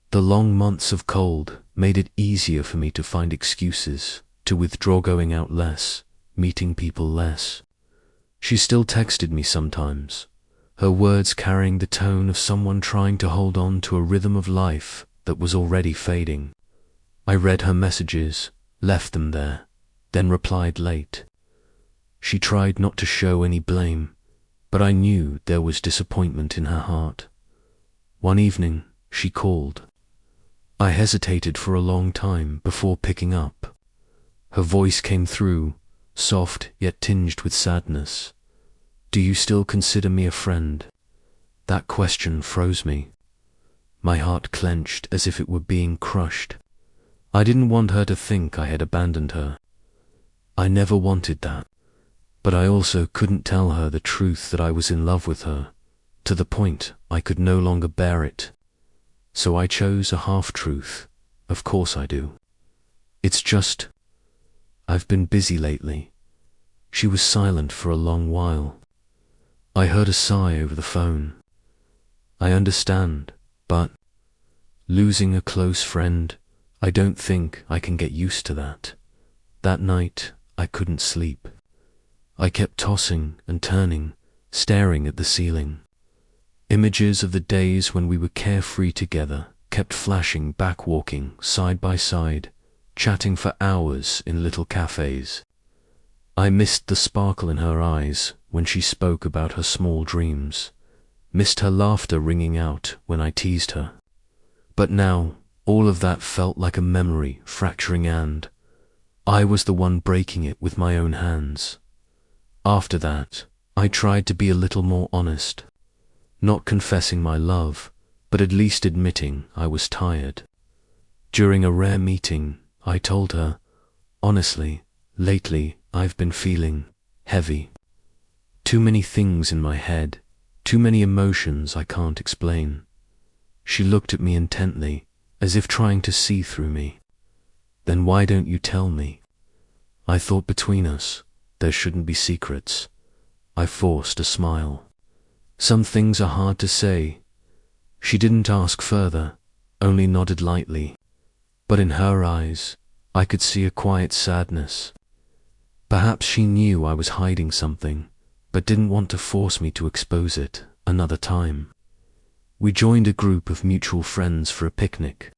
The long months of cold made it easier for me to find excuses, to withdraw going out less, meeting people less. She still texted me sometimes, her words carrying the tone of someone trying to hold on to a rhythm of life that was already fading. I read her messages, left them there, then replied late. She tried not to show any blame, but I knew there was disappointment in her heart. One evening, she called. I hesitated for a long time before picking up. Her voice came through, soft yet tinged with sadness. "Do you still consider me a friend?" That question froze me. My heart clenched as if it were being crushed. I didn't want her to think I had abandoned her. I never wanted that. But I also couldn't tell her the truth that I was in love with her, to the point I could no longer bear it. So I chose a half-truth. Of course I do. It's just, I've been busy lately. She was silent for a long while. I heard a sigh over the phone. I understand, but losing a close friend, I don't think I can get used to that. That night, I couldn't sleep. I kept tossing and turning, staring at the ceiling. Images of the days when we were carefree together kept flashing back, walking side by side, chatting for hours in little cafes. I missed the sparkle in her eyes when she spoke about her small dreams, missed her laughter ringing out when I teased her. But now, all of that felt like a memory fracturing, and I was the one breaking it with my own hands. After that, I tried to be a little more honest, not confessing my love, but at least admitting I was tired. During a rare meeting, I told her, honestly, lately I've been feeling heavy. Too many things in my head, too many emotions I can't explain. She looked at me intently, as if trying to see through me. Then why don't you tell me? I thought between us, there shouldn't be secrets. I forced a smile. Some things are hard to say. She didn't ask further, only nodded lightly. But in her eyes, I could see a quiet sadness. Perhaps she knew I was hiding something, but didn't want to force me to expose it another time. We joined a group of mutual friends for a picnic.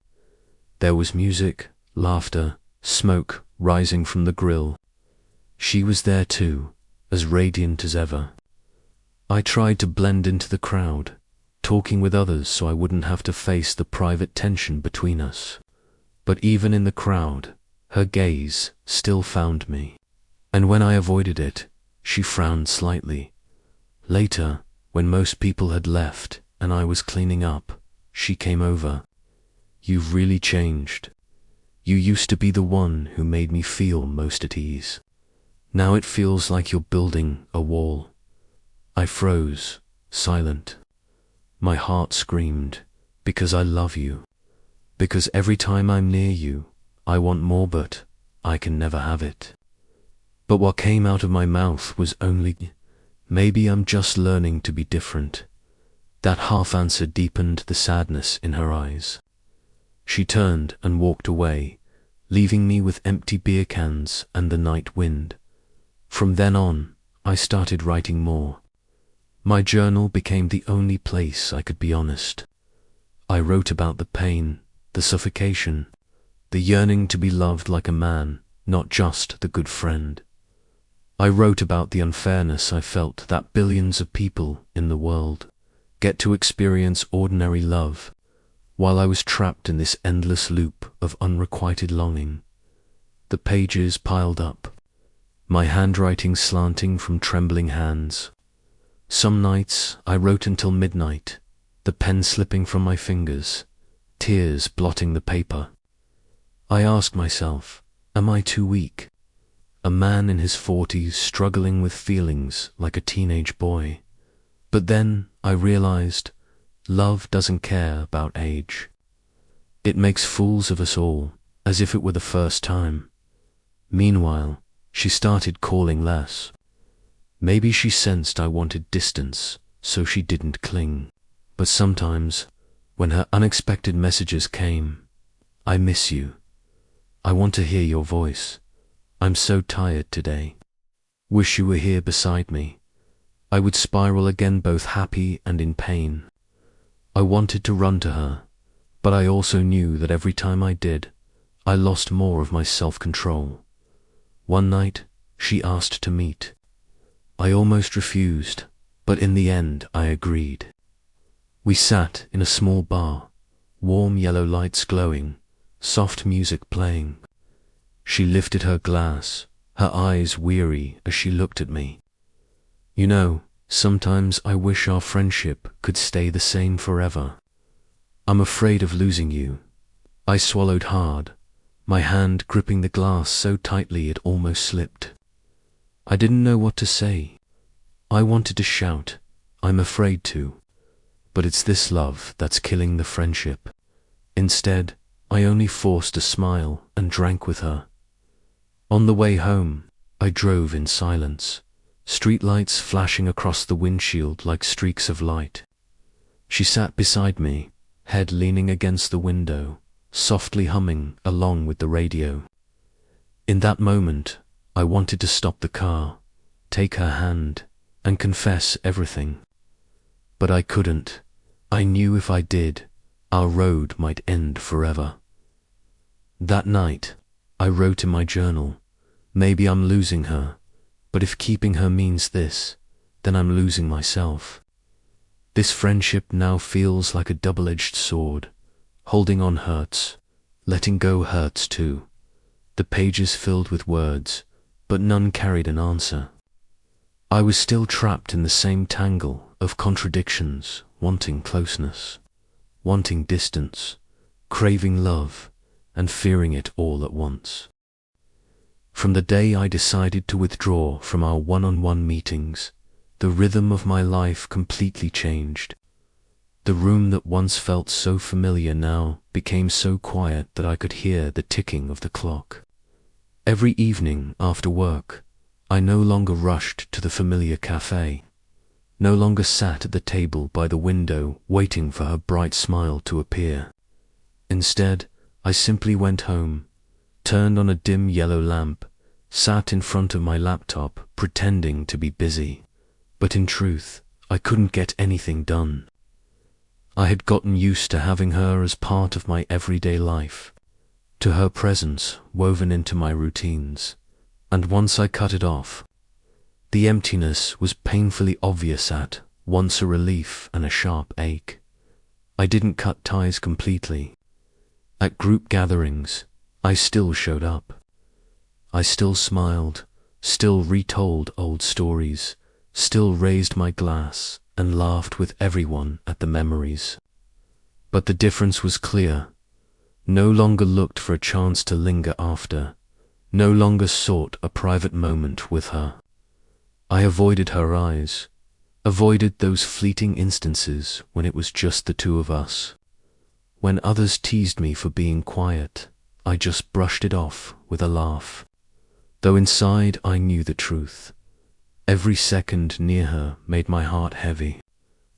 There was music, laughter, smoke rising from the grill. She was there too, as radiant as ever. I tried to blend into the crowd, talking with others so I wouldn't have to face the private tension between us. But even in the crowd, her gaze still found me. And when I avoided it, she frowned slightly. Later, when most people had left and I was cleaning up, she came over. "You've really changed. You used to be the one who made me feel most at ease. Now it feels like you're building a wall." I froze, silent. My heart screamed, because I love you. Because every time I'm near you, I want more, but I can never have it. But what came out of my mouth was only, maybe I'm just learning to be different. That half answer deepened the sadness in her eyes. She turned and walked away, leaving me with empty beer cans and the night wind. From then on, I started writing more. My journal became the only place I could be honest. I wrote about the pain, the suffocation, the yearning to be loved like a man, not just the good friend. I wrote about the unfairness I felt that billions of people in the world get to experience ordinary love, while I was trapped in this endless loop of unrequited longing. The pages piled up, my handwriting slanting from trembling hands. Some nights I wrote until midnight, the pen slipping from my fingers, tears blotting the paper. I asked myself, am I too weak? A man in his 40s struggling with feelings like a teenage boy. But then I realized, love doesn't care about age. It makes fools of us all, as if it were the first time. Meanwhile, she started calling less. Maybe she sensed I wanted distance, so she didn't cling. But sometimes, when her unexpected messages came, I miss you. I want to hear your voice. I'm so tired today. Wish you were here beside me. I would spiral again, both happy and in pain. I wanted to run to her, but I also knew that every time I did, I lost more of my self-control. One night, she asked to meet. I almost refused, but in the end I agreed. We sat in a small bar, warm yellow lights glowing, soft music playing. She lifted her glass, her eyes weary as she looked at me. You know, sometimes I wish our friendship could stay the same forever. I'm afraid of losing you. I swallowed hard, my hand gripping the glass so tightly it almost slipped. I didn't know what to say. I wanted to shout, I'm afraid to, but it's this love that's killing the friendship. Instead, I only forced a smile and drank with her. On the way home, I drove in silence, streetlights flashing across the windshield like streaks of light. She sat beside me, head leaning against the window, softly humming along with the radio. In that moment, I wanted to stop the car, take her hand, and confess everything. But I couldn't. I knew if I did, our road might end forever. That night, I wrote in my journal, maybe I'm losing her, but if keeping her means this, then I'm losing myself. This friendship now feels like a double-edged sword. Holding on hurts, letting go hurts too. The pages filled with words, but none carried an answer. I was still trapped in the same tangle of contradictions, wanting closeness, wanting distance, craving love, and fearing it all at once. From the day I decided to withdraw from our one-on-one meetings, the rhythm of my life completely changed. The room that once felt so familiar now became so quiet that I could hear the ticking of the clock. Every evening after work, I no longer rushed to the familiar cafe, no longer sat at the table by the window waiting for her bright smile to appear. Instead, I simply went home, turned on a dim yellow lamp, sat in front of my laptop pretending to be busy, but in truth, I couldn't get anything done. I had gotten used to having her as part of my everyday life, to her presence woven into my routines, and once I cut it off, the emptiness was painfully obvious, at once a relief and a sharp ache. I didn't cut ties completely. At group gatherings, I still showed up. I still smiled, still retold old stories, still raised my glass and laughed with everyone at the memories. But the difference was clear. No longer looked for a chance to linger after, no longer sought a private moment with her. I avoided her eyes, avoided those fleeting instances when it was just the two of us. When others teased me for being quiet, I just brushed it off with a laugh. Though inside I knew the truth. Every second near her made my heart heavy,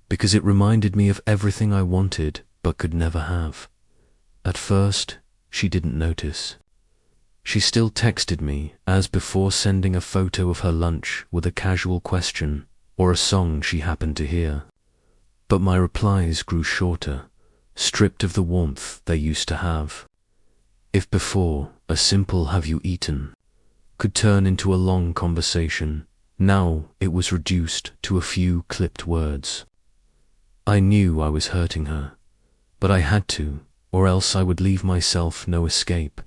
because it reminded me of everything I wanted but could never have. At first, she didn't notice. She still texted me as before, sending a photo of her lunch with a casual question or a song she happened to hear. But my replies grew shorter, stripped of the warmth they used to have. If before a simple "have you eaten" could turn into a long conversation, now it was reduced to a few clipped words. I knew I was hurting her, but I had to, or else I would leave myself no escape.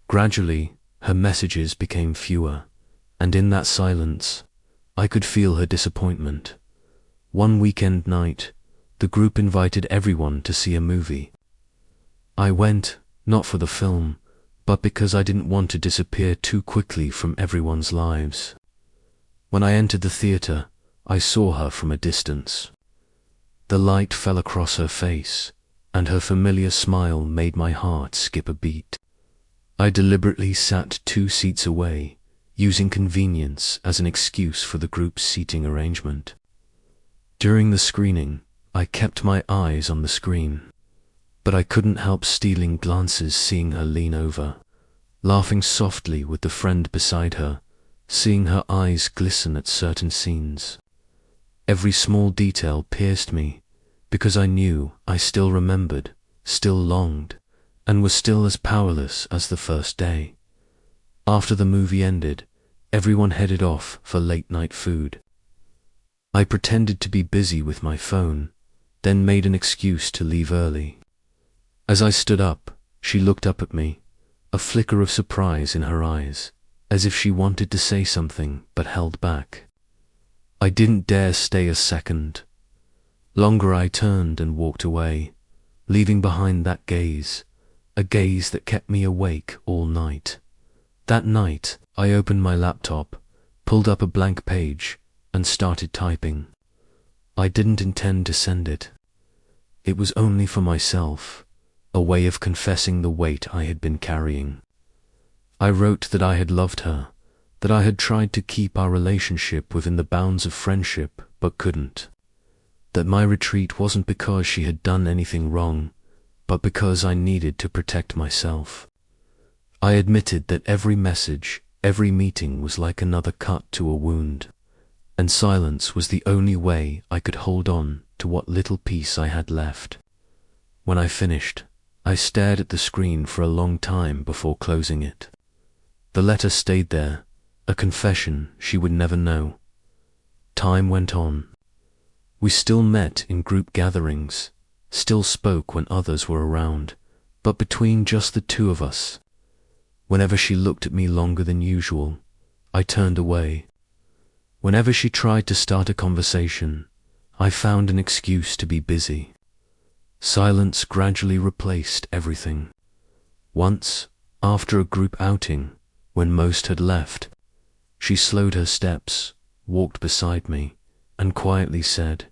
Gradually, her messages became fewer, and in that silence, I could feel her disappointment. One weekend night, the group invited everyone to see a movie. I went, not for the film, but because I didn't want to disappear too quickly from everyone's lives. When I entered the theater, I saw her from a distance. The light fell across her face, and her familiar smile made my heart skip a beat. I deliberately sat 2 seats away, using convenience as an excuse for the group's seating arrangement. During the screening, I kept my eyes on the screen. but I couldn't help stealing glances seeing her lean over, laughing softly with the friend beside her, seeing her eyes glisten at certain scenes. Every small detail pierced me, because I knew I still remembered, still longed, and was still as powerless as the first day. After the movie ended, everyone headed off for late-night food. I pretended to be busy with my phone, then made an excuse to leave early. As I stood up, she looked up at me, a flicker of surprise in her eyes, as if she wanted to say something but held back. I didn't dare stay a second. Longer I turned and walked away, leaving behind that gaze, a gaze that kept me awake all night. That night, I opened my laptop, pulled up a blank page, and started typing. I didn't intend to send it. It was only for myself, a way of confessing the weight I had been carrying. I wrote that I had loved her, that I had tried to keep our relationship within the bounds of friendship but couldn't. That my retreat wasn't because she had done anything wrong, but because I needed to protect myself. I admitted that every message, every meeting was like another cut to a wound, and silence was the only way I could hold on to what little peace I had left. When I finished, I stared at the screen for a long time before closing it. The letter stayed there, a confession she would never know. Time went on. We still met in group gatherings, still spoke when others were around, but between just the two of us. Whenever she looked at me longer than usual, I turned away. Whenever she tried to start a conversation, I found an excuse to be busy. Silence gradually replaced everything. Once, after a group outing, when most had left, she slowed her steps, walked beside me, and quietly said,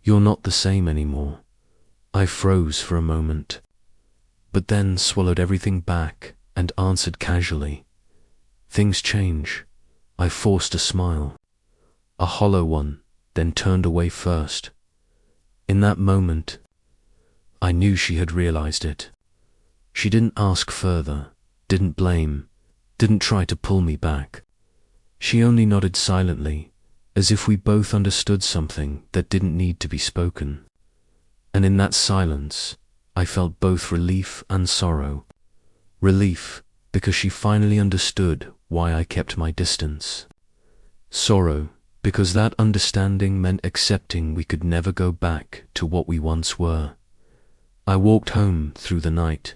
"You're not the same anymore." I froze for a moment, but then swallowed everything back and answered casually, "Things change." I forced a smile, a hollow one, then turned away first. In that moment, I knew she had realized it. She didn't ask further, didn't blame, didn't try to pull me back. She only nodded silently, as if we both understood something that didn't need to be spoken. And in that silence, I felt both relief and sorrow. Relief, because she finally understood why I kept my distance. Sorrow, because that understanding meant accepting we could never go back to what we once were. I walked home through the night,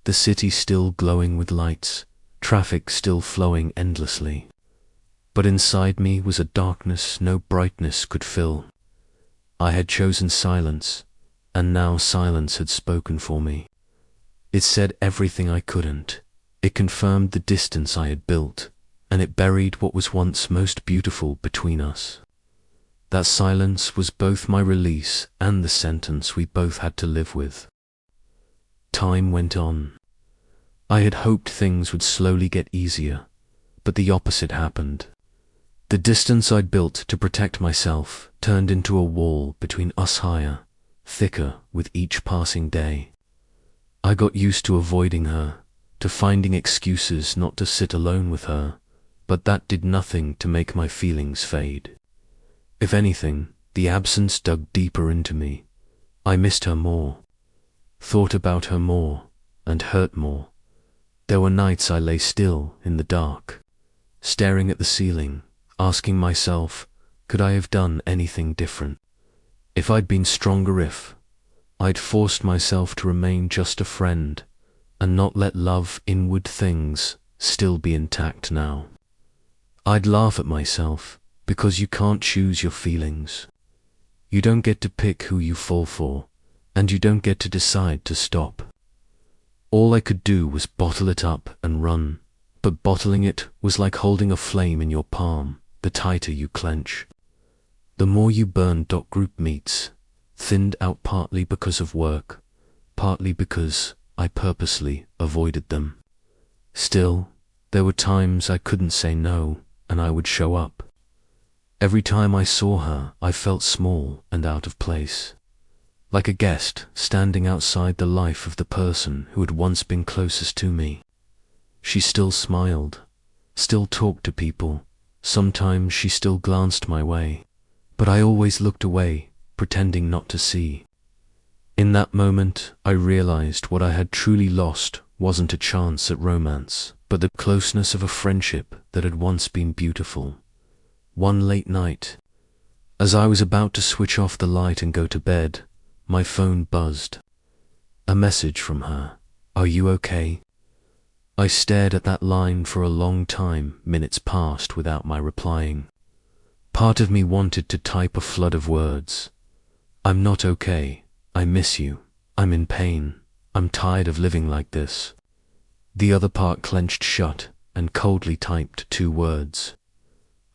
the city still glowing with lights, traffic still flowing endlessly. But inside me was a darkness no brightness could fill. I had chosen silence, and now silence had spoken for me. It said everything I couldn't. It confirmed the distance I had built, and it buried what was once most beautiful between us. That silence was both my release and the sentence we both had to live with. Time went on. I had hoped things would slowly get easier, but the opposite happened. The distance I'd built to protect myself turned into a wall between us, higher, thicker with each passing day. I got used to avoiding her, to finding excuses not to sit alone with her, but that did nothing to make my feelings fade. If anything, the absence dug deeper into me. I missed her more, thought about her more, and hurt more. There were nights I lay still in the dark, staring at the ceiling, asking myself, could I have done anything different? If I'd been stronger, if I'd forced myself to remain just a friend and not let love, inward things, still be intact now. I'd laugh at myself, because you can't choose your feelings. You don't get to pick who you fall for, and you don't get to decide to stop. All I could do was bottle it up and run, but bottling it was like holding a flame in your palm. The tighter you clench, the more you burn. Group meets thinned out, partly because of work, partly because I purposely avoided them. Still, there were times I couldn't say no, and I would show up. Every time I saw her, I felt small and out of place. like a guest standing outside the life of the person who had once been closest to me. She still smiled, still talked to people, sometimes she still glanced my way, but I always looked away, pretending not to see. In that moment, I realized what I had truly lost wasn't a chance at romance, but the closeness of a friendship that had once been beautiful. One late night, as I was about to switch off the light and go to bed, my phone buzzed. A message from her. "Are you okay?" I stared at that line for a long time. Minutes passed without my replying. Part of me wanted to type a flood of words. "I'm not okay. I miss you. I'm in pain. I'm tired of living like this." The other part clenched shut and coldly typed 2 words.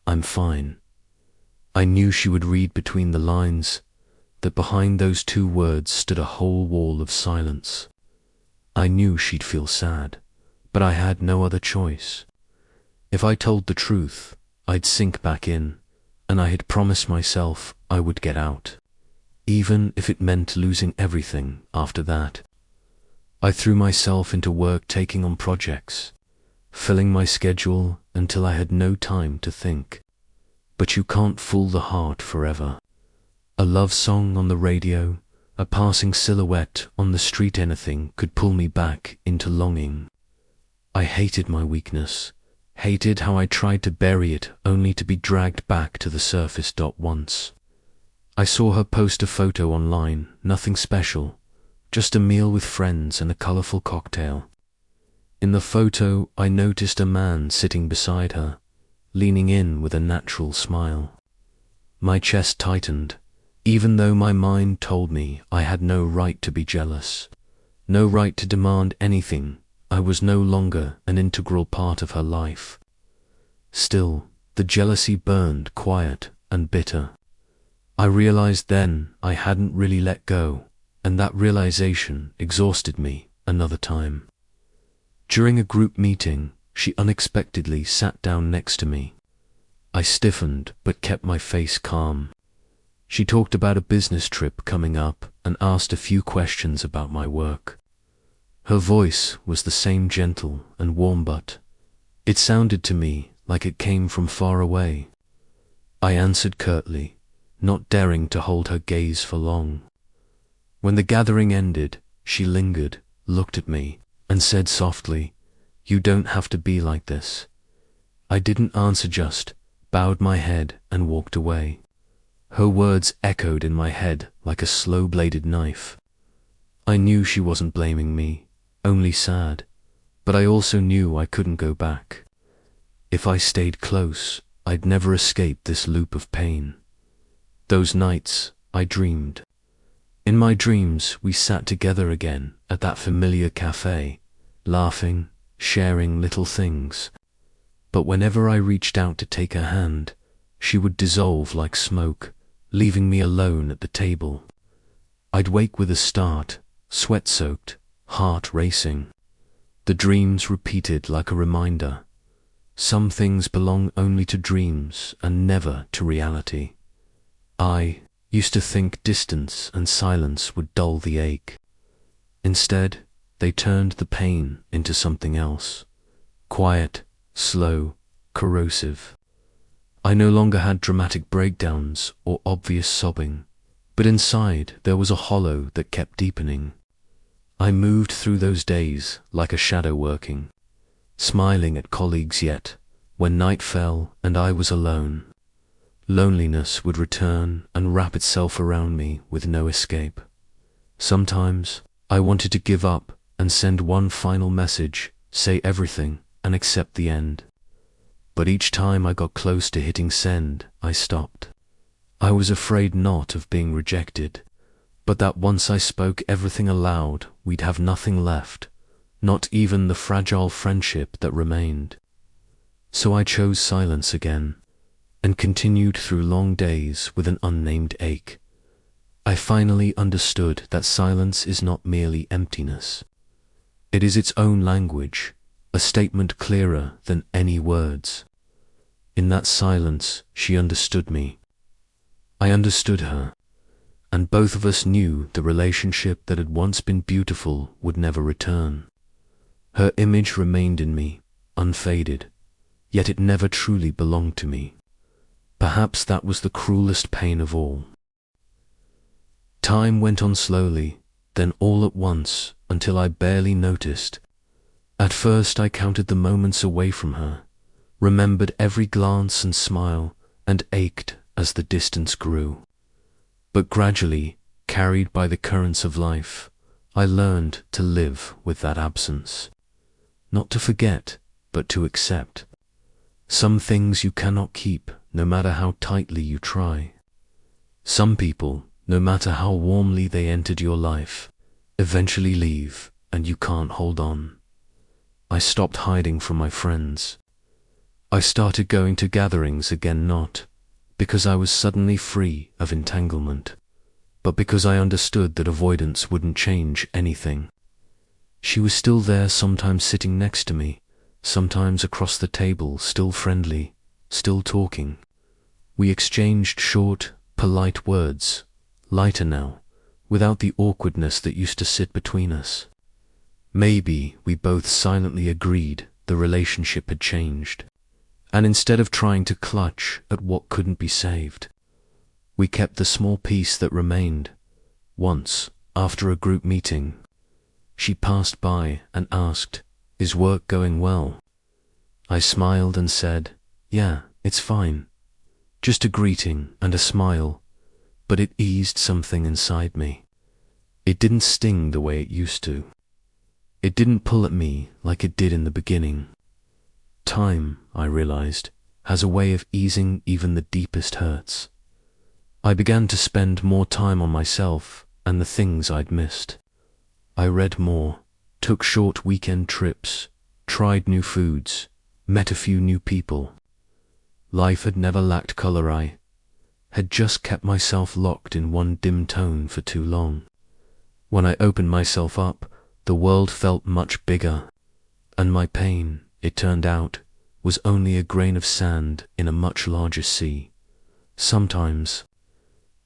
"I'm fine." I knew she would read between the lines, that behind those 2 words stood a whole wall of silence. I knew she'd feel sad, but I had no other choice. If I told the truth, I'd sink back in, and I had promised myself I would get out, even if it meant losing everything after that. I threw myself into work, taking on projects, filling my schedule until I had no time to think. But you can't fool the heart forever. A love song on the radio, a passing silhouette on the street, anything could pull me back into longing. I hated my weakness, hated how I tried to bury it only to be dragged back to the surface. Once I saw her post a photo online, nothing special, just a meal with friends and a colorful cocktail. In the photo, I noticed a man sitting beside her, leaning in with a natural smile. My chest tightened, even though my mind told me I had no right to be jealous, no right to demand anything. I was no longer an integral part of her life. Still, the jealousy burned quiet and bitter. I realized then I hadn't really let go, and that realization exhausted me another time. During a group meeting, she unexpectedly sat down next to me. I stiffened but kept my face calm. She talked about a business trip coming up and asked a few questions about my work. Her voice was the same, gentle and warm, but it sounded to me like it came from far away. I answered curtly, not daring to hold her gaze for long. When the gathering ended, she lingered, looked at me, and said softly, "You don't have to be like this." I didn't answer, just bowed my head and walked away. Her words echoed in my head like a slow-bladed knife. I knew she wasn't blaming me, only sad, but I also knew I couldn't go back. If I stayed close, I'd never escape this loop of pain. Those nights, I dreamed. In my dreams, we sat together again at that familiar cafe, laughing, sharing little things. But whenever I reached out to take her hand, she would dissolve like smoke, leaving me alone at the table. I'd wake with a start, sweat-soaked, heart racing. The dreams repeated like a reminder. Some things belong only to dreams and never to reality. I used to think distance and silence would dull the ache. Instead, they turned the pain into something else. Quiet, slow, corrosive. I no longer had dramatic breakdowns or obvious sobbing, but inside there was a hollow that kept deepening. I moved through those days like a shadow working, smiling at colleagues, yet when night fell and I was alone, loneliness would return and wrap itself around me with no escape. Sometimes I wanted to give up and send one final message, say everything and accept the end. But each time I got close to hitting send, I stopped. I was afraid not of being rejected, but that once I spoke everything aloud, we'd have nothing left, not even the fragile friendship that remained. So I chose silence again, and continued through long days with an unnamed ache. I finally understood that silence is not merely emptiness. It is its own language, a statement clearer than any words. In that silence, she understood me. I understood her, and both of us knew the relationship that had once been beautiful would never return. Her image remained in me, unfaded, yet it never truly belonged to me. Perhaps that was the cruelest pain of all. Time went on slowly, then all at once, until I barely noticed. At first I counted the moments away from her, remembered every glance and smile, and ached as the distance grew. But gradually, carried by the currents of life, I learned to live with that absence. Not to forget, but to accept. Some things you cannot keep, no matter how tightly you try. Some people, no matter how warmly they entered your life, eventually leave, and you can't hold on. I stopped hiding from my friends. I started going to gatherings again, not because I was suddenly free of entanglement, but because I understood that avoidance wouldn't change anything. She was still there, sometimes sitting next to me, sometimes across the table, still friendly, still talking. We exchanged short, polite words, lighter now, without the awkwardness that used to sit between us. Maybe we both silently agreed the relationship had changed, and instead of trying to clutch at what couldn't be saved, we kept the small piece that remained. Once, after a group meeting, she passed by and asked, "Is work going well?" I smiled and said, "Yeah, it's fine." Just a greeting and a smile, but it eased something inside me. It didn't sting the way it used to. It didn't pull at me like it did in the beginning. Time, I realized, has a way of easing even the deepest hurts. I began to spend more time on myself and the things I'd missed. I read more, took short weekend trips, tried new foods, met a few new people. Life had never lacked color. I had just kept myself locked in one dim tone for too long. When I opened myself up, the world felt much bigger, and my pain, it turned out, was only a grain of sand in a much larger sea. Sometimes,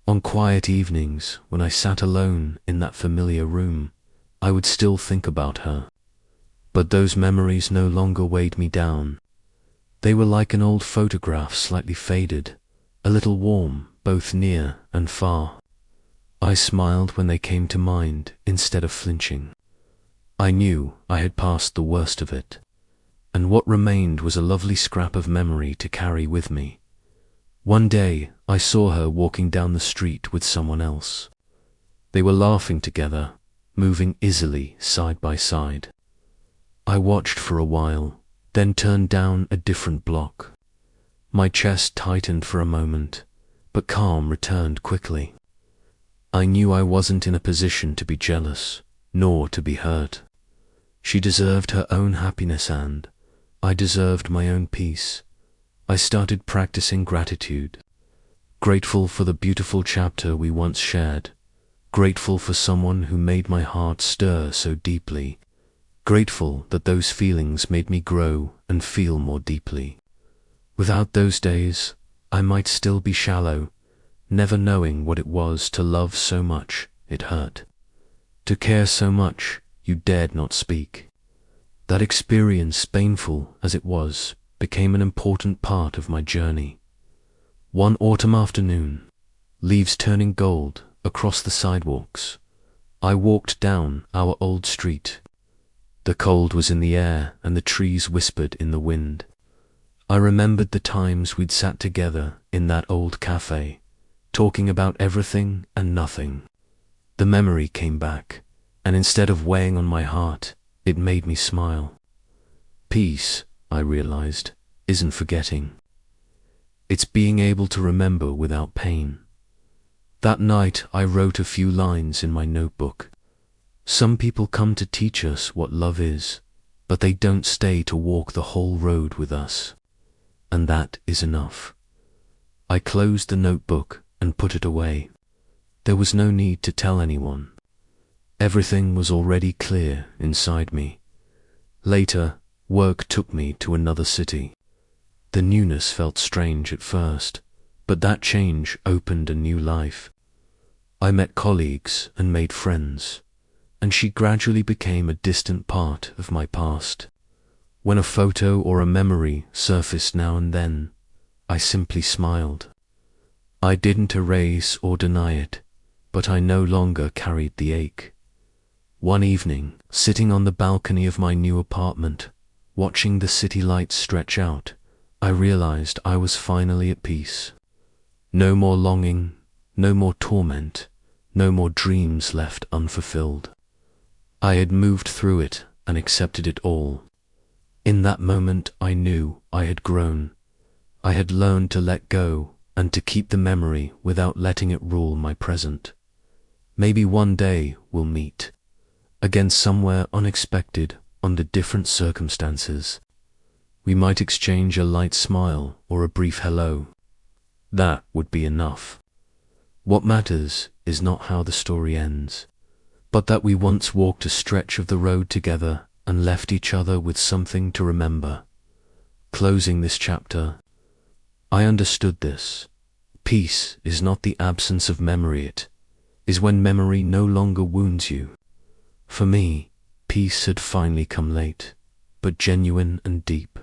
on quiet evenings, when I sat alone in that familiar room, I would still think about her. But those memories no longer weighed me down. They were like an old photograph, slightly faded, a little warm, both near and far. I smiled when they came to mind instead of flinching. I knew I had passed the worst of it, and what remained was a lovely scrap of memory to carry with me. One day I saw her walking down the street with someone else. They were laughing together, moving easily side by side. I watched for a while, then turned down a different block. My chest tightened for a moment, but calm returned quickly. I knew I wasn't in a position to be jealous, nor to be hurt. She deserved her own happiness and I deserved my own peace. I started practicing gratitude. Grateful for the beautiful chapter we once shared. Grateful for someone who made my heart stir so deeply. Grateful that those feelings made me grow and feel more deeply. Without those days, I might still be shallow, never knowing what it was to love so much it hurt. To care so much you dared not speak. That experience, painful as it was, became an important part of my journey. One autumn afternoon, leaves turning gold across the sidewalks, I walked down our old street. The cold was in the air and the trees whispered in the wind. I remembered the times we'd sat together in that old cafe, talking about everything and nothing. The memory came back, and instead of weighing on my heart, it made me smile. Peace, I realized, isn't forgetting. It's being able to remember without pain. That night I wrote a few lines in my notebook. Some people come to teach us what love is, but they don't stay to walk the whole road with us. And that is enough. I closed the notebook and put it away. There was no need to tell anyone. Everything was already clear inside me. Later, work took me to another city. The newness felt strange at first, but that change opened a new life. I met colleagues and made friends, and she gradually became a distant part of my past. When a photo or a memory surfaced now and then, I simply smiled. I didn't erase or deny it, but I no longer carried the ache. One evening, sitting on the balcony of my new apartment, watching the city lights stretch out, I realized I was finally at peace. No more longing, no more torment, no more dreams left unfulfilled. I had moved through it and accepted it all. In that moment I knew I had grown. I had learned to let go and to keep the memory without letting it rule my present. Maybe one day we'll meet again somewhere unexpected under different circumstances. We might exchange a light smile or a brief hello. That would be enough. What matters is not how the story ends, but that we once walked a stretch of the road together and left each other with something to remember. Closing this chapter, I understood this. Peace is not the absence of memory, it is when memory no longer wounds you. For me, peace had finally come late, but genuine and deep.